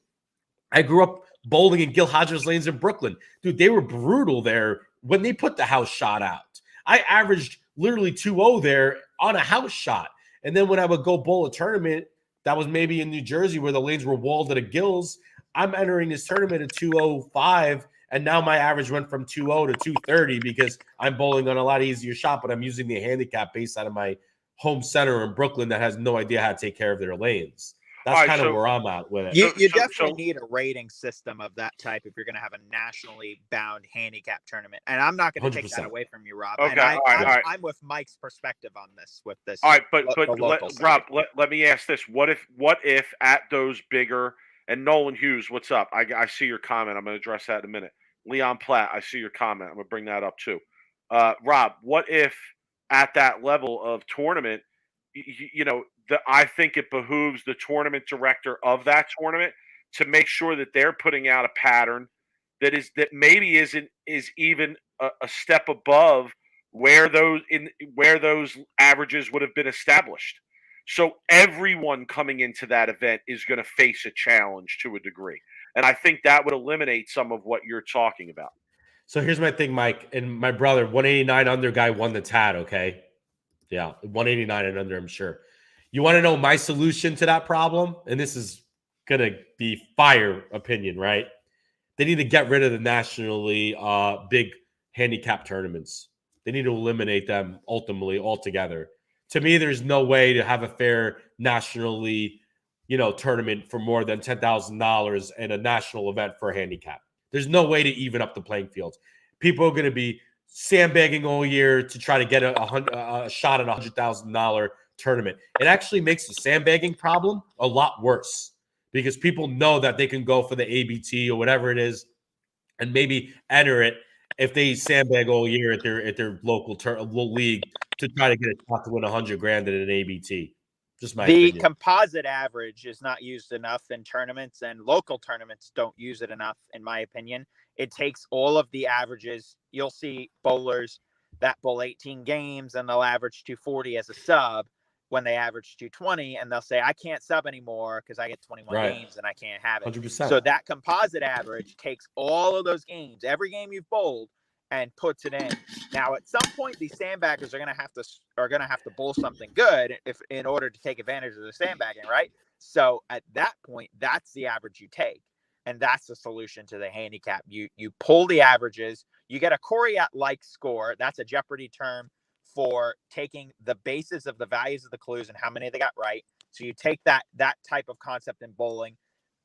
Speaker 4: I grew up bowling in Gil Hodges lanes in Brooklyn. Dude, they were brutal there when they put the house shot out. I averaged literally 2-0 there on a house shot. And then when I would go bowl a tournament that was maybe in New Jersey where the lanes were walled at a Gills, I'm entering this tournament at 205, and now my average went from 2-0 to 230 because I'm bowling on a lot easier shot, but I'm using the handicap based out of my home center in Brooklyn that has no idea how to take care of their lanes. That's kind of where I'm at with it.
Speaker 5: You definitely need a rating system of that type if you're going to have a nationally bound handicap tournament. And I'm not going to take that away from you, Rob.
Speaker 3: Okay,
Speaker 5: and I'm with Mike's perspective on this. With this,
Speaker 3: all right, but Rob, let me ask this: what if at those bigger, and Nolan Hughes, what's up? I see your comment. I'm going to address that in a minute. Leon Platt, I see your comment. I'm going to bring that up too. Rob, what if at that level of tournament, I think it behooves the tournament director of that tournament to make sure that they're putting out a pattern that maybe is even a step above where those averages would have been established. So everyone coming into that event is going to face a challenge to a degree. And I think that would eliminate some of what you're talking about.
Speaker 4: So here's my thing, Mike, and my brother, 189 under guy won the TAT, okay? Yeah, 189 and under, I'm sure. You want to know my solution to that problem? And this is going to be fire opinion, right? They need to get rid of the nationally big handicap tournaments. They need to eliminate them ultimately altogether. To me, there's no way to have a fair nationally, tournament for more than $10,000 and a national event for a handicap. There's no way to even up the playing field. People are going to be sandbagging all year to try to get a shot at $100,000 tournament. It actually makes the sandbagging problem a lot worse because people know that they can go for the ABT or whatever it is and maybe enter it if they sandbag all year at their local league to try to get a shot to win $100,000 at an ABT. Just my opinion.
Speaker 5: The composite average is not used enough in tournaments, and local tournaments don't use it enough, in my opinion. It takes all of the averages. You'll see bowlers that bowl 18 games and they'll average 240 as a sub when they average 220, and they'll say, I can't sub anymore because I get 21 games and I can't have it.
Speaker 4: 100%.
Speaker 5: So that composite average takes all of those games, every game you've bowled, and puts it in. Now, at some point, these sandbaggers are going to have to bowl something good in order to take advantage of the sandbagging, right? So at that point, that's the average you take, and that's the solution to the handicap. You pull the averages, you get a Coriat-like score. That's a Jeopardy term for taking the basis of the values of the clues and how many they got right. So you take that type of concept in bowling.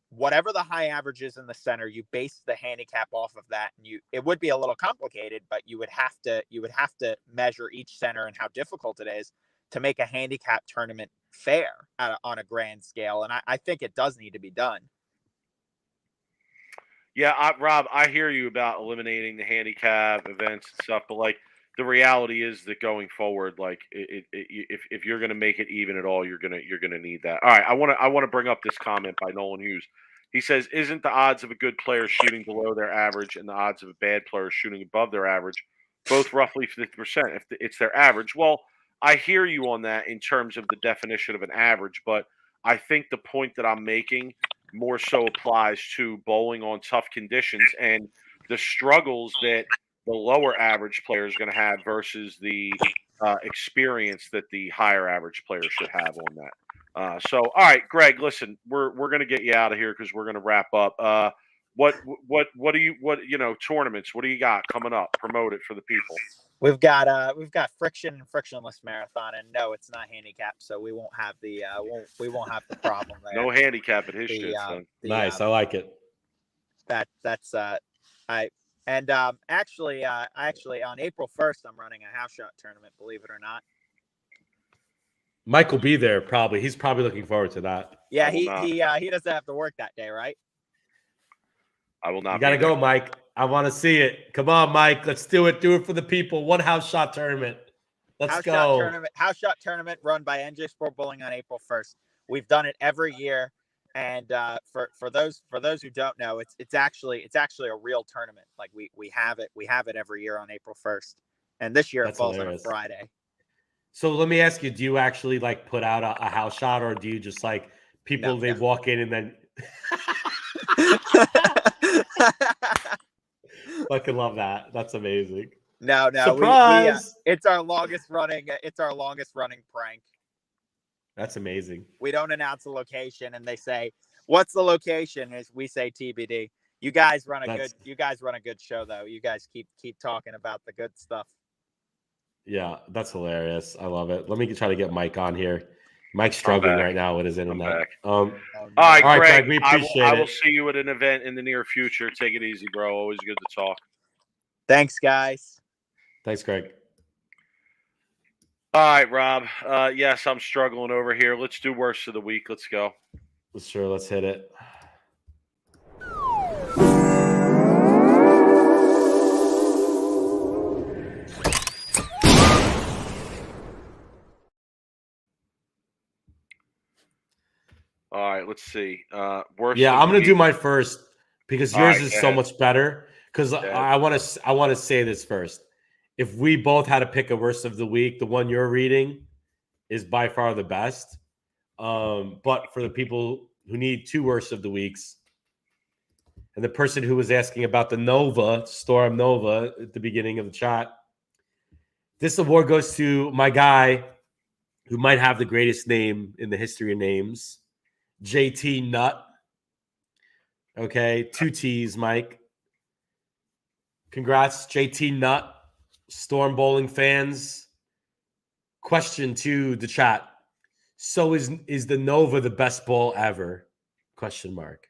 Speaker 5: Whatever the high average is in the center, you base the handicap off of that. And it would be a little complicated, but you would have to measure each center and how difficult it is to make a handicap tournament fair on a grand scale. And I think it does need to be done.
Speaker 3: Yeah, Rob, I hear you about eliminating the handicap events and stuff, but the reality is that going forward, if you're going to make it even at all, you're gonna need that. All right, I want to bring up this comment by Nolan Hughes. He says, "Isn't the odds of a good player shooting below their average and the odds of a bad player shooting above their average both roughly 50% if it's their average?" Well, I hear you on that in terms of the definition of an average, but I think the point that I'm making more so applies to bowling on tough conditions and the struggles that the lower average player is going to have versus the experience that the higher average player should have on that. So, all right, Greg, listen, we're going to get you out of here because we're going to wrap up. What do you tournaments? What do you got coming up? Promote it for the people.
Speaker 5: We've got friction and frictionless marathon, and no, it's not handicap, so we won't have the we won't have the problem there.
Speaker 3: No handicap at his shit, son.
Speaker 4: Nice, I like it.
Speaker 5: Actually on April 1st I'm running a house shot tournament, believe it or not.
Speaker 4: Mike will be there probably. He's probably looking forward to that.
Speaker 5: Yeah, he doesn't have to work that day, right?
Speaker 3: I will not.
Speaker 4: You gotta go, Mike. I want to see it. Come on, Mike. Let's do it. Do it for the people. One house shot tournament. Let's go.
Speaker 5: House shot tournament run by NJ Sport Bowling on April 1st. We've done it every year. And for those who don't know, it's actually a real tournament. Like we have it every year on April 1st, and this year it falls on a Friday.
Speaker 4: So let me ask you: do you actually like put out a house shot, or do you just like people walk in and then? Fucking love that. That's amazing.
Speaker 5: No,
Speaker 4: surprise!
Speaker 5: It's our longest running prank.
Speaker 4: That's amazing.
Speaker 5: We don't announce the location, and they say, "What's the location?" Is we say TBD. You guys run a good show, though. You guys keep talking about the good stuff.
Speaker 4: Yeah, that's hilarious. I love it. Let me try to get Mike on here. Mike's struggling right now with his internet.
Speaker 3: All right, Greg,
Speaker 4: we appreciate it.
Speaker 3: I will see you at an event in the near future. Take it easy, bro. Always good to talk.
Speaker 5: Thanks, guys.
Speaker 4: Thanks, Greg.
Speaker 3: All right, Rob. Yes, I'm struggling over here. Let's do worst of the week. Let's go.
Speaker 4: Sure, let's hit it.
Speaker 3: All right, let's see. Worst.
Speaker 4: Yeah, I'm gonna do my first because yours is so much better. Because I want to say this first. If we both had to pick a worst of the week, the one you're reading is by far the best. But for the people who need two worst of the weeks, and the person who was asking about the Storm Nova at the beginning of the chat, this award goes to my guy who might have the greatest name in the history of names, JT Nutt. Okay, 2 T's, Mike. Congrats, JT Nutt. Storm Bowling fans. Question to the chat. So is the Nova the best bowl ever? Question mark.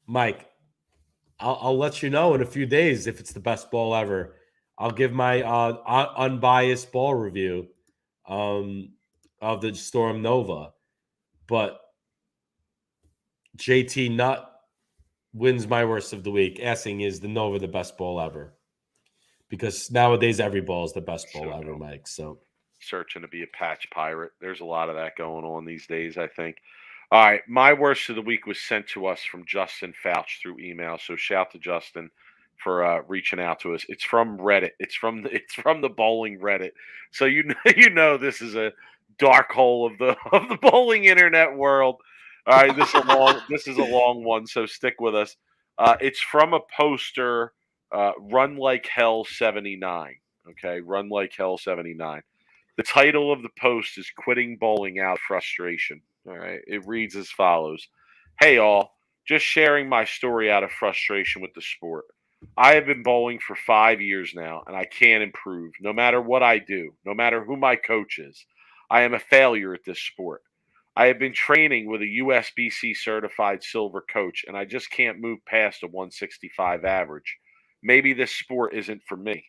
Speaker 4: Mike, I'll let you know in a few days if it's the best bowl ever. I'll give my unbiased bowl review of the Storm Nova. But JT Nutt wins my worst of the week, asking is the Nova the best bowl ever? Because nowadays every bowl is the best bowl ever, Mike. So
Speaker 3: searching to be a patch pirate. There's a lot of that going on these days, I think. All right, my worst of the week was sent to us from Justin Fouch through email. So shout to Justin for reaching out to us. It's from Reddit. It's from the bowling Reddit. So you know this is a dark hole of the bowling internet world. All right, this is a long one, so stick with us. It's from a poster, Run Like Hell 79. Okay, Run Like Hell 79. The title of the post is Quitting Bowling Out Frustration. All right, it reads as follows. Hey all, just sharing my story out of frustration with the sport. I have been bowling for 5 years now, and I can't improve. No matter what I do, no matter who my coach is, I am a failure at this sport. I have been training with a USBC certified silver coach, and I just can't move past a 165 average. Maybe this sport isn't for me.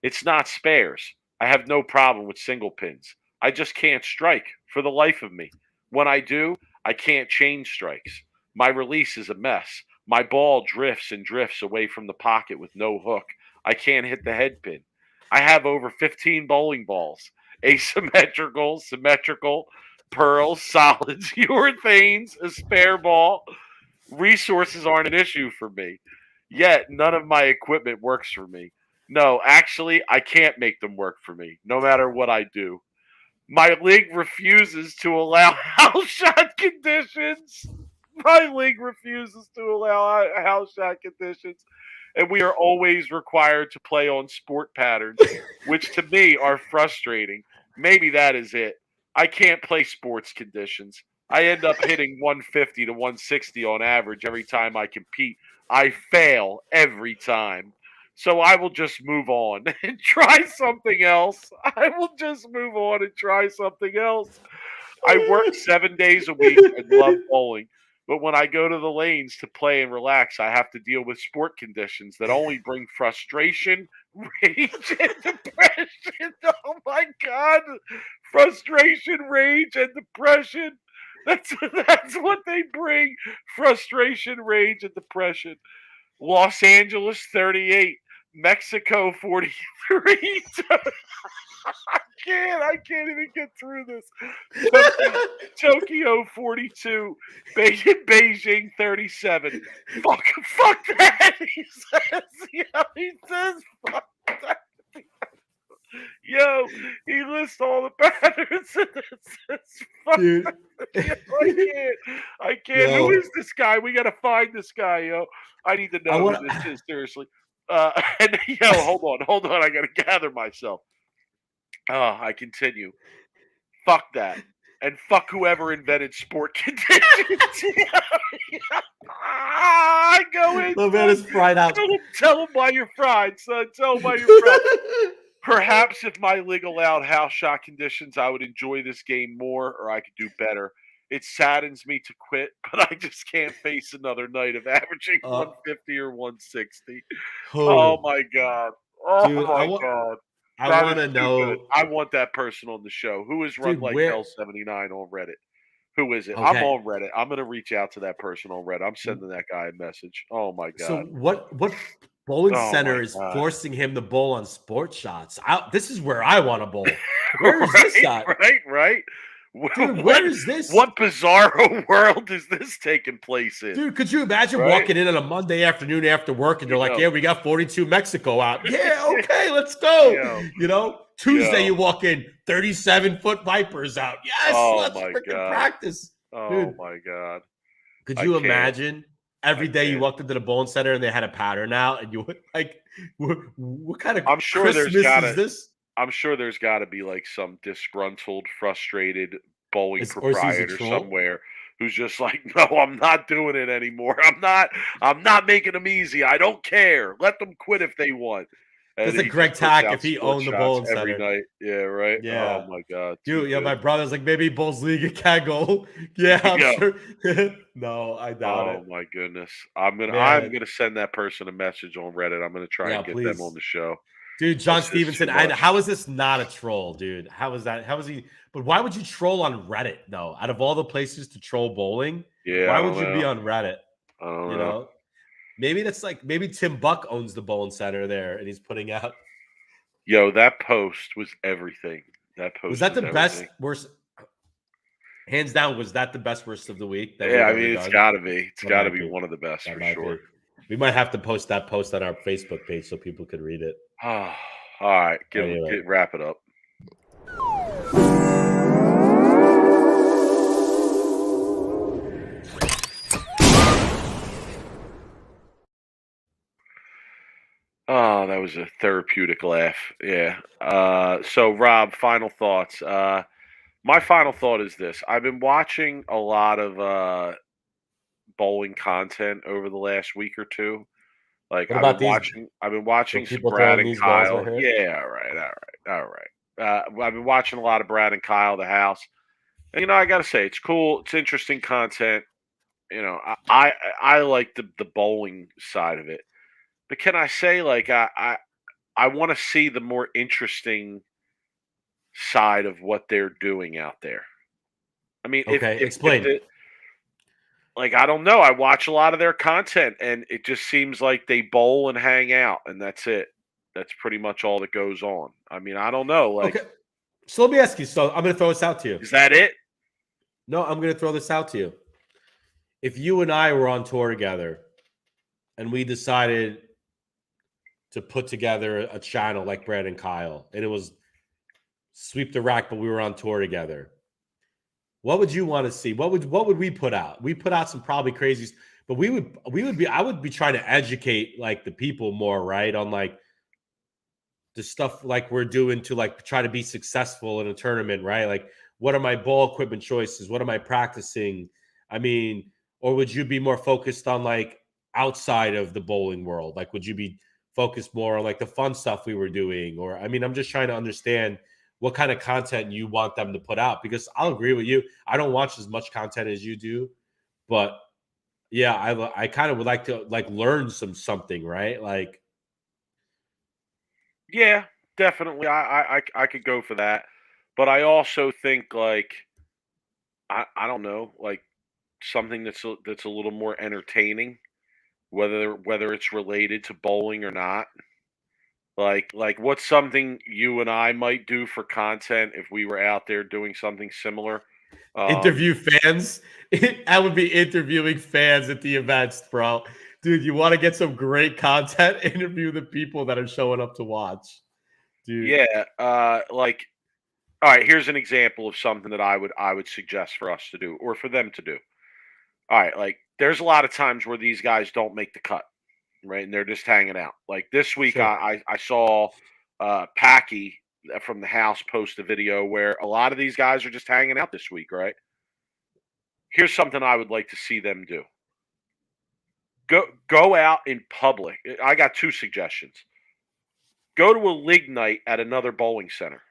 Speaker 3: It's not spares. I have no problem with single pins. I just can't strike for the life of me. When I do, I can't change strikes. My release is a mess. My ball drifts and drifts away from the pocket with no hook. I can't hit the head pin. I have over 15 bowling balls. Asymmetrical, symmetrical, pearls, solids, urethanes, a spare ball. Resources aren't an issue for me. Yet none of my equipment works for me. No, actually, I can't make them work for me, no matter what I do. My league refuses to allow house shot conditions. My league refuses to allow house shot conditions. and we are always required to play on sport patterns, which to me are frustrating. Maybe that is it. I can't play sports conditions. I end up hitting 150 to 160 on average every time I compete. I fail every time. So I will just move on and try something else. I will just move on and try something else. I work 7 days a week and love bowling. But when I go to the lanes to play and relax, I have to deal with sport conditions that only bring frustration, rage, and depression. Oh my God. Frustration, rage, and depression. That's what they bring. Frustration, rage, and depression. Los Angeles 38, Mexico 43. I can't even get through this. Tokyo 42, Beijing 37. Fuck that. He says, fuck that. Yo, he lists all the patterns and it says, fuck
Speaker 4: Dude.
Speaker 3: that. I can't.
Speaker 4: Yo.
Speaker 3: Who is this guy? We gotta find this guy, yo. I need to know who this is, seriously. And hold on. I gotta gather myself. I continue. Fuck that. And fuck whoever invented sport conditions. I go in.
Speaker 4: The man is fried out.
Speaker 3: Tell him why you're fried, son. Tell him why you're fried. Perhaps if my league allowed house shot conditions, I would enjoy this game more, or I could do better. It saddens me to quit, but I just can't face another night of averaging 150 or 160. Oh my God. Oh
Speaker 4: Dude,
Speaker 3: my God.
Speaker 4: I want to know.
Speaker 3: Good. I want that person on the show. Who is Run Like Hell 79 on Reddit? Who is it?
Speaker 4: Okay.
Speaker 3: I'm on Reddit. I'm gonna reach out to that person on Reddit. I'm sending that guy a message. Oh my God.
Speaker 4: So what bowling center is forcing him to bowl on sport shots? This is where I want to bowl. Where is this at?
Speaker 3: Right.
Speaker 4: Dude, where is this?
Speaker 3: What bizarro world is this taking place in?
Speaker 4: Dude, could you imagine walking in on a Monday afternoon after work and they're like, yeah, we got 42 Mexico out. Yeah, okay, let's go. Tuesday you walk in, 37-foot Vipers out. Yes, let's freaking practice.
Speaker 3: Oh my God.
Speaker 4: Could you imagine every day you walked into the bowling center and they had a pattern out and you would like, what kind of Christmas is this?
Speaker 3: I'm sure there's got to be like some disgruntled, frustrated bowling proprietor somewhere who's just like, no, I'm not doing it anymore. I'm not making them easy. I don't care. Let them quit if they want.
Speaker 4: It's like Greg Tack if he owned the bowling center
Speaker 3: every night. Yeah, right.
Speaker 4: Yeah.
Speaker 3: Oh my God,
Speaker 4: dude. My brother's like, maybe he bowls league at Kegel. Yeah, I'm sure. No, I doubt it.
Speaker 3: Oh my goodness, I'm gonna send that person a message on Reddit. I'm gonna try and get them on the show.
Speaker 4: Dude, John Stevenson, how is this not a troll, dude? How is that? How is he? But why would you troll on Reddit, though? Out of all the places to troll bowling, why would you be on Reddit?
Speaker 3: I don't know.
Speaker 4: Maybe that's like, maybe Tim Buck owns the bowling center there and he's putting out.
Speaker 3: Yo, that post was everything. That post
Speaker 4: was that the best, worst? Hands down, was that the best worst of the week?
Speaker 3: Yeah, I mean, it's got to be. It's got to be one of the best for sure.
Speaker 4: We might have to post that post on our Facebook page so people could read it.
Speaker 3: All right, wrap it up. Oh, that was a therapeutic laugh. Yeah. So, Rob, final thoughts. My final thought is this. I've been watching a lot of bowling content over the last week or two. Like I've been watching some Brad and Kyle. Yeah, all right. I've been watching a lot of Brad and Kyle, The House. And, I got to say, it's cool. It's interesting content. I like the bowling side of it. But can I say, like, I want to see the more interesting side of what they're doing out there. I mean,
Speaker 4: explain.
Speaker 3: Like, I don't know. I watch a lot of their content, and it just seems like they bowl and hang out, and that's it. That's pretty much all that goes on. I mean, I don't know. Like,
Speaker 4: okay. So let me ask you. So I'm going to throw this out to you.
Speaker 3: Is that it?
Speaker 4: No, I'm going to throw this out to you. If you and I were on tour together, and we decided to put together a channel like Brad and Kyle, and it was Sweep the Rack, but we were on tour together. What would you want to see? What would we put out? We put out some probably crazies, but I would be trying to educate like the people more, right? On like the stuff like we're doing to like try to be successful in a tournament, right? Like what are my ball equipment choices? What am I practicing? I mean, or would you be more focused on like outside of the bowling world? Like would you be focused more on like the fun stuff we were doing? Or I mean, I'm just trying to understand what kind of content you want them to put out, because I'll agree with you. I don't watch as much content as you do, but yeah, I kind of would like to like learn something, right? Like,
Speaker 3: Yeah, definitely. I could go for that, but I also think like I don't know, like something that's a little more entertaining, whether it's related to bowling or not. Like what's something you and I might do for content if we were out there doing something similar? Um,
Speaker 4: interview fans. I would be interviewing fans at the events, bro. Dude, you want to get some great content? Interview the people that are showing up to watch, dude.
Speaker 3: yeah, like all right, here's an example of something that I would suggest for us to do or for them to do. All right, like there's a lot of times where these guys don't make the cut, right? And they're just hanging out. Like this week,
Speaker 4: Sure.
Speaker 3: I saw Packy from the house post a video where a lot of these guys are just hanging out this week, right? Here's something I would like to see them do. Go out in public. I got two suggestions. Go to a league night at another bowling center.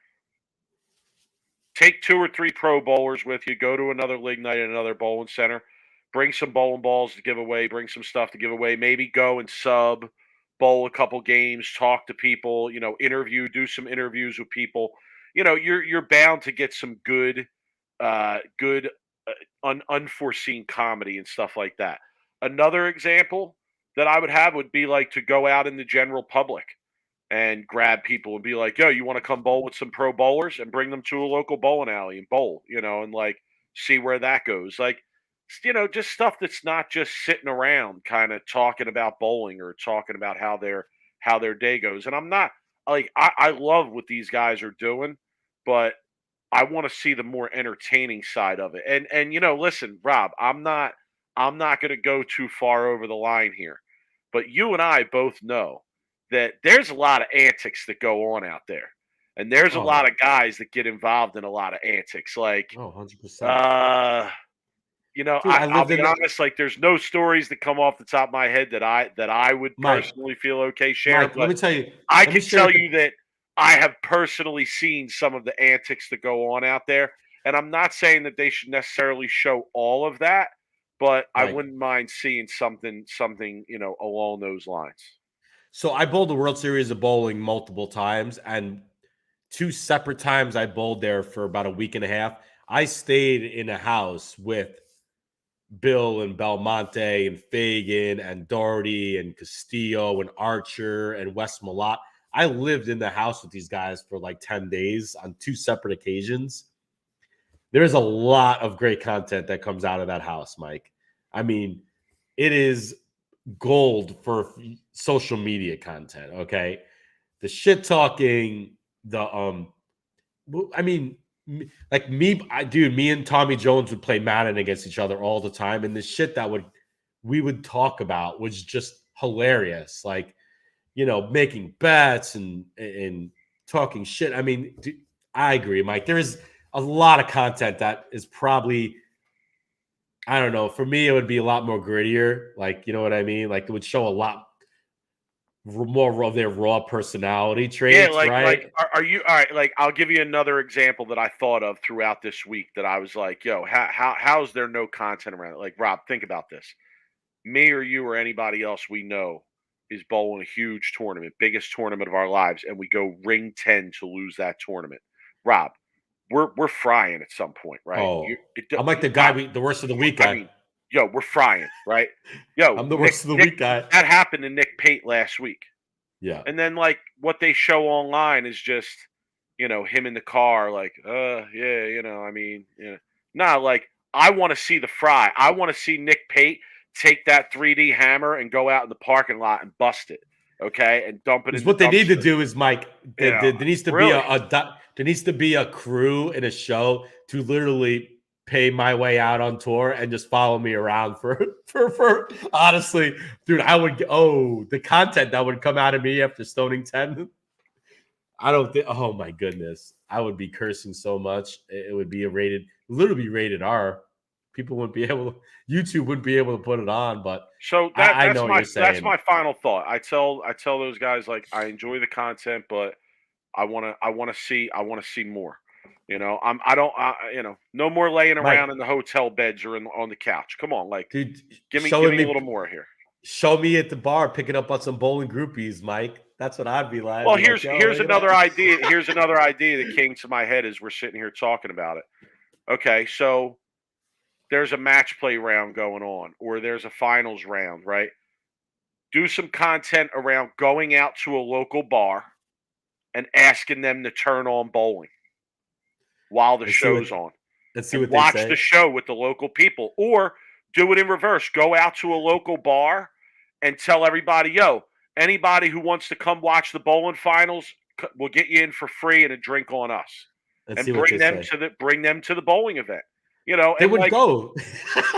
Speaker 3: Take two or three pro bowlers with you. Go to another league night at another bowling center. Bring some bowling balls to give away. Bring some stuff to give away. Maybe go and sub, bowl a couple games, talk to people. Do some interviews with people. You're bound to get some good unforeseen comedy and stuff like that. Another example that I would have would be like to go out in the general public and grab people and be like, yo, you want to come bowl with some pro bowlers, and bring them to a local bowling alley and bowl, and like see where that goes. Like, just stuff that's not just sitting around kind of talking about bowling or talking about how their day goes. And I'm not like I love what these guys are doing, but I want to see the more entertaining side of it. And listen, Rob, I'm not going to go too far over the line here, but you and I both know that there's a lot of antics that go on out there. And there's a lot
Speaker 4: Oh,
Speaker 3: of guys that get involved in a lot of antics. Like,
Speaker 4: oh, 100%.
Speaker 3: uh,
Speaker 4: Dude, I
Speaker 3: I'll
Speaker 4: lived
Speaker 3: be
Speaker 4: in the
Speaker 3: honest, like there's no stories that come off the top of my head that I would
Speaker 4: Mike.
Speaker 3: personally feel okay sharing,
Speaker 4: Mike, let
Speaker 3: but
Speaker 4: me tell you.
Speaker 3: I
Speaker 4: Let me
Speaker 3: can
Speaker 4: share
Speaker 3: tell
Speaker 4: the
Speaker 3: you that I have personally seen some of the antics that go on out there. And I'm not saying that they should necessarily show all of that, but I
Speaker 4: Mike.
Speaker 3: wouldn't mind seeing something, along those lines.
Speaker 4: So I bowled the World Series of Bowling multiple times, and two separate times I bowled there for about a week and a half. I stayed in a house with Bill and Belmonte and Fagan and Doherty and Castillo and Archer and Wes Malott. I lived in the house with these guys for like 10 days on two separate occasions. There's a lot of great content that comes out of that house, Mike. I mean, it is gold for social media content, okay? The shit talking, I mean, like me and Tommy Jones would play Madden against each other all the time, and the shit that we would talk about was just hilarious. Like, making bets and talking shit. I mean, I agree, Mike. There is a lot of content that is probably, I don't know. For me, it would be a lot more grittier. Like, you know what I mean? Like, it would show a lot more of their raw personality
Speaker 3: Yeah,
Speaker 4: traits,
Speaker 3: like
Speaker 4: right?
Speaker 3: are you all right? Like I'll give you another example that I thought of throughout this week that I was like, yo, how's there no content around it? Like Rob, think about this. Me or you or anybody else we know is bowling a huge tournament, biggest tournament of our lives, and we go ring 10 to lose that tournament. Rob, we're frying at some point, right?
Speaker 4: Oh, I'm like the guy, the worst of the week
Speaker 3: I
Speaker 4: guy.
Speaker 3: mean, yo, we're frying, right? Yo,
Speaker 4: I'm the worst of the
Speaker 3: Nick,
Speaker 4: week guy.
Speaker 3: that happened to Nick Pate last week.
Speaker 4: Yeah.
Speaker 3: And then like what they show online is just, him in the car, like, yeah, I mean, nah, like I want to see the fry. I want to see Nick Pate take that 3D hammer and go out in the parking lot and bust it, okay, and dump it
Speaker 4: Because
Speaker 3: in the
Speaker 4: what they need to
Speaker 3: dumpster.
Speaker 4: do is, Mike, there needs to be
Speaker 3: Really,
Speaker 4: there needs to be a crew in a show to literally pay my way out on tour and just follow me around for honestly, dude, the content that would come out of me after stoning 10. I don't think, oh my goodness, I would be cursing so much. It would be literally rated R. People wouldn't be able, YouTube wouldn't be able to put it on, but
Speaker 3: So
Speaker 4: I know what you're saying.
Speaker 3: That's my final thought. I tell those guys, like, I enjoy the content, but I want to see more. No more laying around
Speaker 4: Mike,
Speaker 3: in the hotel beds or on the couch. Come on, like,
Speaker 4: dude,
Speaker 3: give me a little more here.
Speaker 4: Show me at the bar picking up on some bowling groupies, Mike. That's what I'd be like.
Speaker 3: Well,
Speaker 4: Be
Speaker 3: here's
Speaker 4: like, "Yo, look at
Speaker 3: another
Speaker 4: that."
Speaker 3: idea. Here's another idea that came to my head as we're sitting here talking about it. Okay, so there's a match play round going on, or there's a finals round, right? Do some content around going out to a local bar and asking them to turn on bowling while the show's on.
Speaker 4: And see
Speaker 3: And
Speaker 4: what they
Speaker 3: watch
Speaker 4: say.
Speaker 3: the show with the local people, or do it in reverse. Go out to a local bar and tell everybody, yo, anybody who wants to come watch the bowling finals, we'll get you in for free and a drink on us,
Speaker 4: And
Speaker 3: and
Speaker 4: see what they say.
Speaker 3: bring them to the bowling event. You know,
Speaker 4: They
Speaker 3: and
Speaker 4: would
Speaker 3: like,
Speaker 4: go.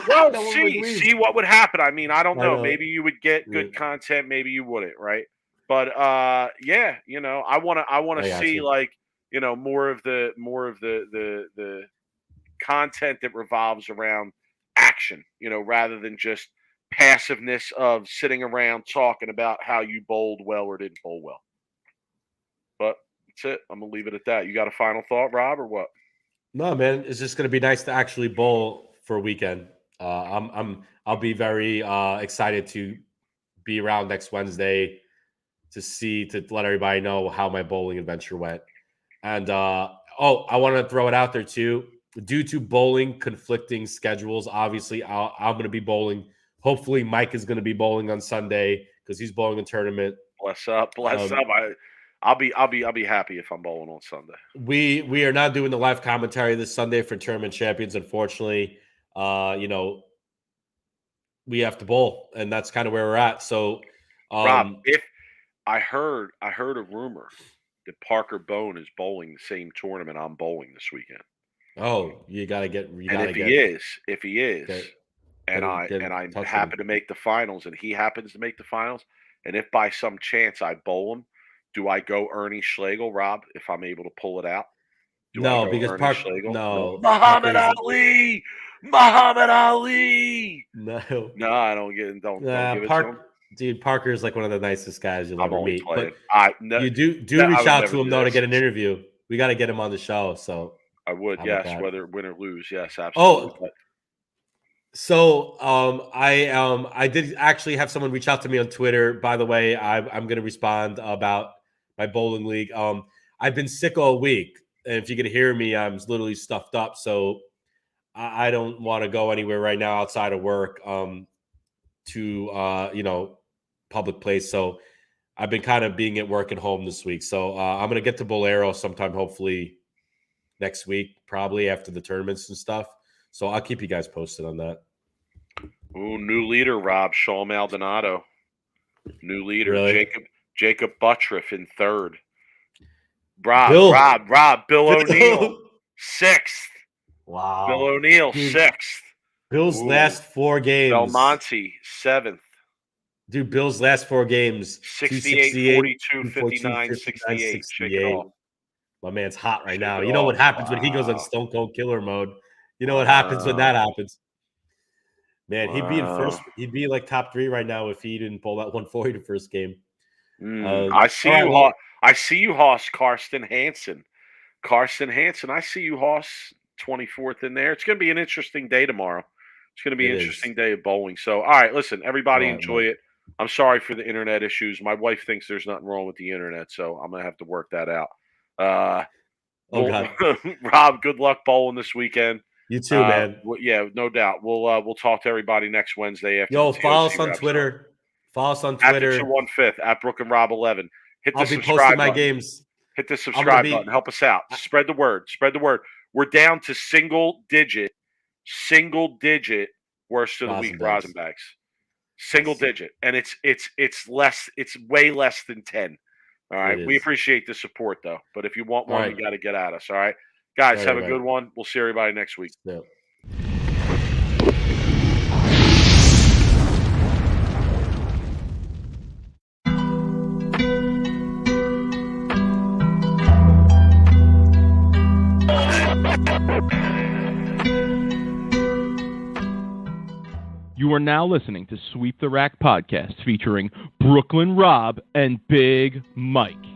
Speaker 3: well,
Speaker 4: No one would leave.
Speaker 3: see what would happen. I mean, I don't
Speaker 4: I
Speaker 3: know.
Speaker 4: know.
Speaker 3: Maybe you would get good
Speaker 4: Yeah.
Speaker 3: content, maybe you wouldn't, right? But yeah, I want
Speaker 4: I
Speaker 3: to
Speaker 4: got
Speaker 3: see
Speaker 4: you.
Speaker 3: like, more of the content that revolves around action, rather than just passiveness of sitting around talking about how you bowled well or didn't bowl well. But that's it. I'm gonna leave it at that. You got a final thought, Rob, or what?
Speaker 4: No, man, it's just going to be nice to actually bowl for a weekend. I'll be very excited to be around next Wednesday to let everybody know how my bowling adventure went. And I want to throw it out there too. Due to bowling conflicting schedules, obviously I'm going to be bowling. Hopefully, Mike is going to be bowling on Sunday because he's bowling a tournament.
Speaker 3: Bless up. I'll be happy if I'm bowling on Sunday.
Speaker 4: We are not doing the live commentary this Sunday for tournament champions. Unfortunately, we have to bowl, and that's kind of where we're at. So,
Speaker 3: Rob, if I heard a rumor that Parker Bone is bowling the same tournament I'm bowling this weekend.
Speaker 4: Oh, you got to get.
Speaker 3: If he is, and I happen to make the finals, and he happens to make the finals, and if by some chance I bowl him, do I go Ernie Schlegel, Rob? If I'm able to pull it out,
Speaker 4: no, because
Speaker 3: Muhammad Ali.
Speaker 4: No,
Speaker 3: I don't get. Don't give it to him.
Speaker 4: Dude, Parker is like one of the nicest guys you'll ever meet.
Speaker 3: Playing.
Speaker 4: But you do reach out to him though to get an interview. We got to get him on the show. So
Speaker 3: I would, yes, whether win or lose, yes, absolutely.
Speaker 4: Oh, so I did actually have someone reach out to me on Twitter. By the way, I'm going to respond about my bowling league. I've been sick all week, and if you can hear me, I'm literally stuffed up. So I don't want to go anywhere right now outside of work. To public place. So I've been kind of being at work and home this week. So I'm going to get to Bolero sometime, hopefully next week, probably after the tournaments and stuff. So I'll keep you guys posted on that.
Speaker 3: Ooh, new leader, Rob, Shaw Maldonado. New leader,
Speaker 4: really?
Speaker 3: Jacob Buttriff in third. Bill O'Neill, sixth.
Speaker 4: Wow.
Speaker 3: Bill O'Neill, sixth.
Speaker 4: Bill's last 4 games.
Speaker 3: Belmonte, seventh.
Speaker 4: Dude, Bill's last 4 games.
Speaker 3: 68, 42, 59, 68. Shake it off.
Speaker 4: My man's hot right now. You know what happens when he goes on Stone Cold Killer mode. You know what happens when that happens. Man, he'd be in first. He'd be like top 3 right now if he didn't pull that 140 the first game.
Speaker 3: I see you, Hoss. Karsten Hansen. I see you, Hoss. 24th in there. It's going to be an interesting day tomorrow. It's going to be an interesting day of bowling. So, all right, listen, everybody enjoy it. I'm sorry for the internet issues. My wife thinks there's nothing wrong with the internet, so I'm going to have to work that out. Rob, good luck bowling this weekend.
Speaker 4: You too, man.
Speaker 3: Yeah, no doubt. We'll talk to everybody next Wednesday. After
Speaker 4: follow us on Twitter. Follow us on Twitter.
Speaker 3: At 1/5 at Brook and Rob 11. Hit the
Speaker 4: I'll be
Speaker 3: subscribe
Speaker 4: posting my
Speaker 3: button.
Speaker 4: Games.
Speaker 3: Hit the subscribe button. Help us out. Spread the word. We're down to single digit worst of the week rosin bags. Single digit, and it's less. It's way less than 10. All right, we appreciate the support though. But if you want one, you got to get at us. All right, guys, have a good one. We'll see everybody next week.
Speaker 4: Yeah.
Speaker 2: You are now listening to Sweep the Rack podcast featuring Brooklyn Rob and Big Mike.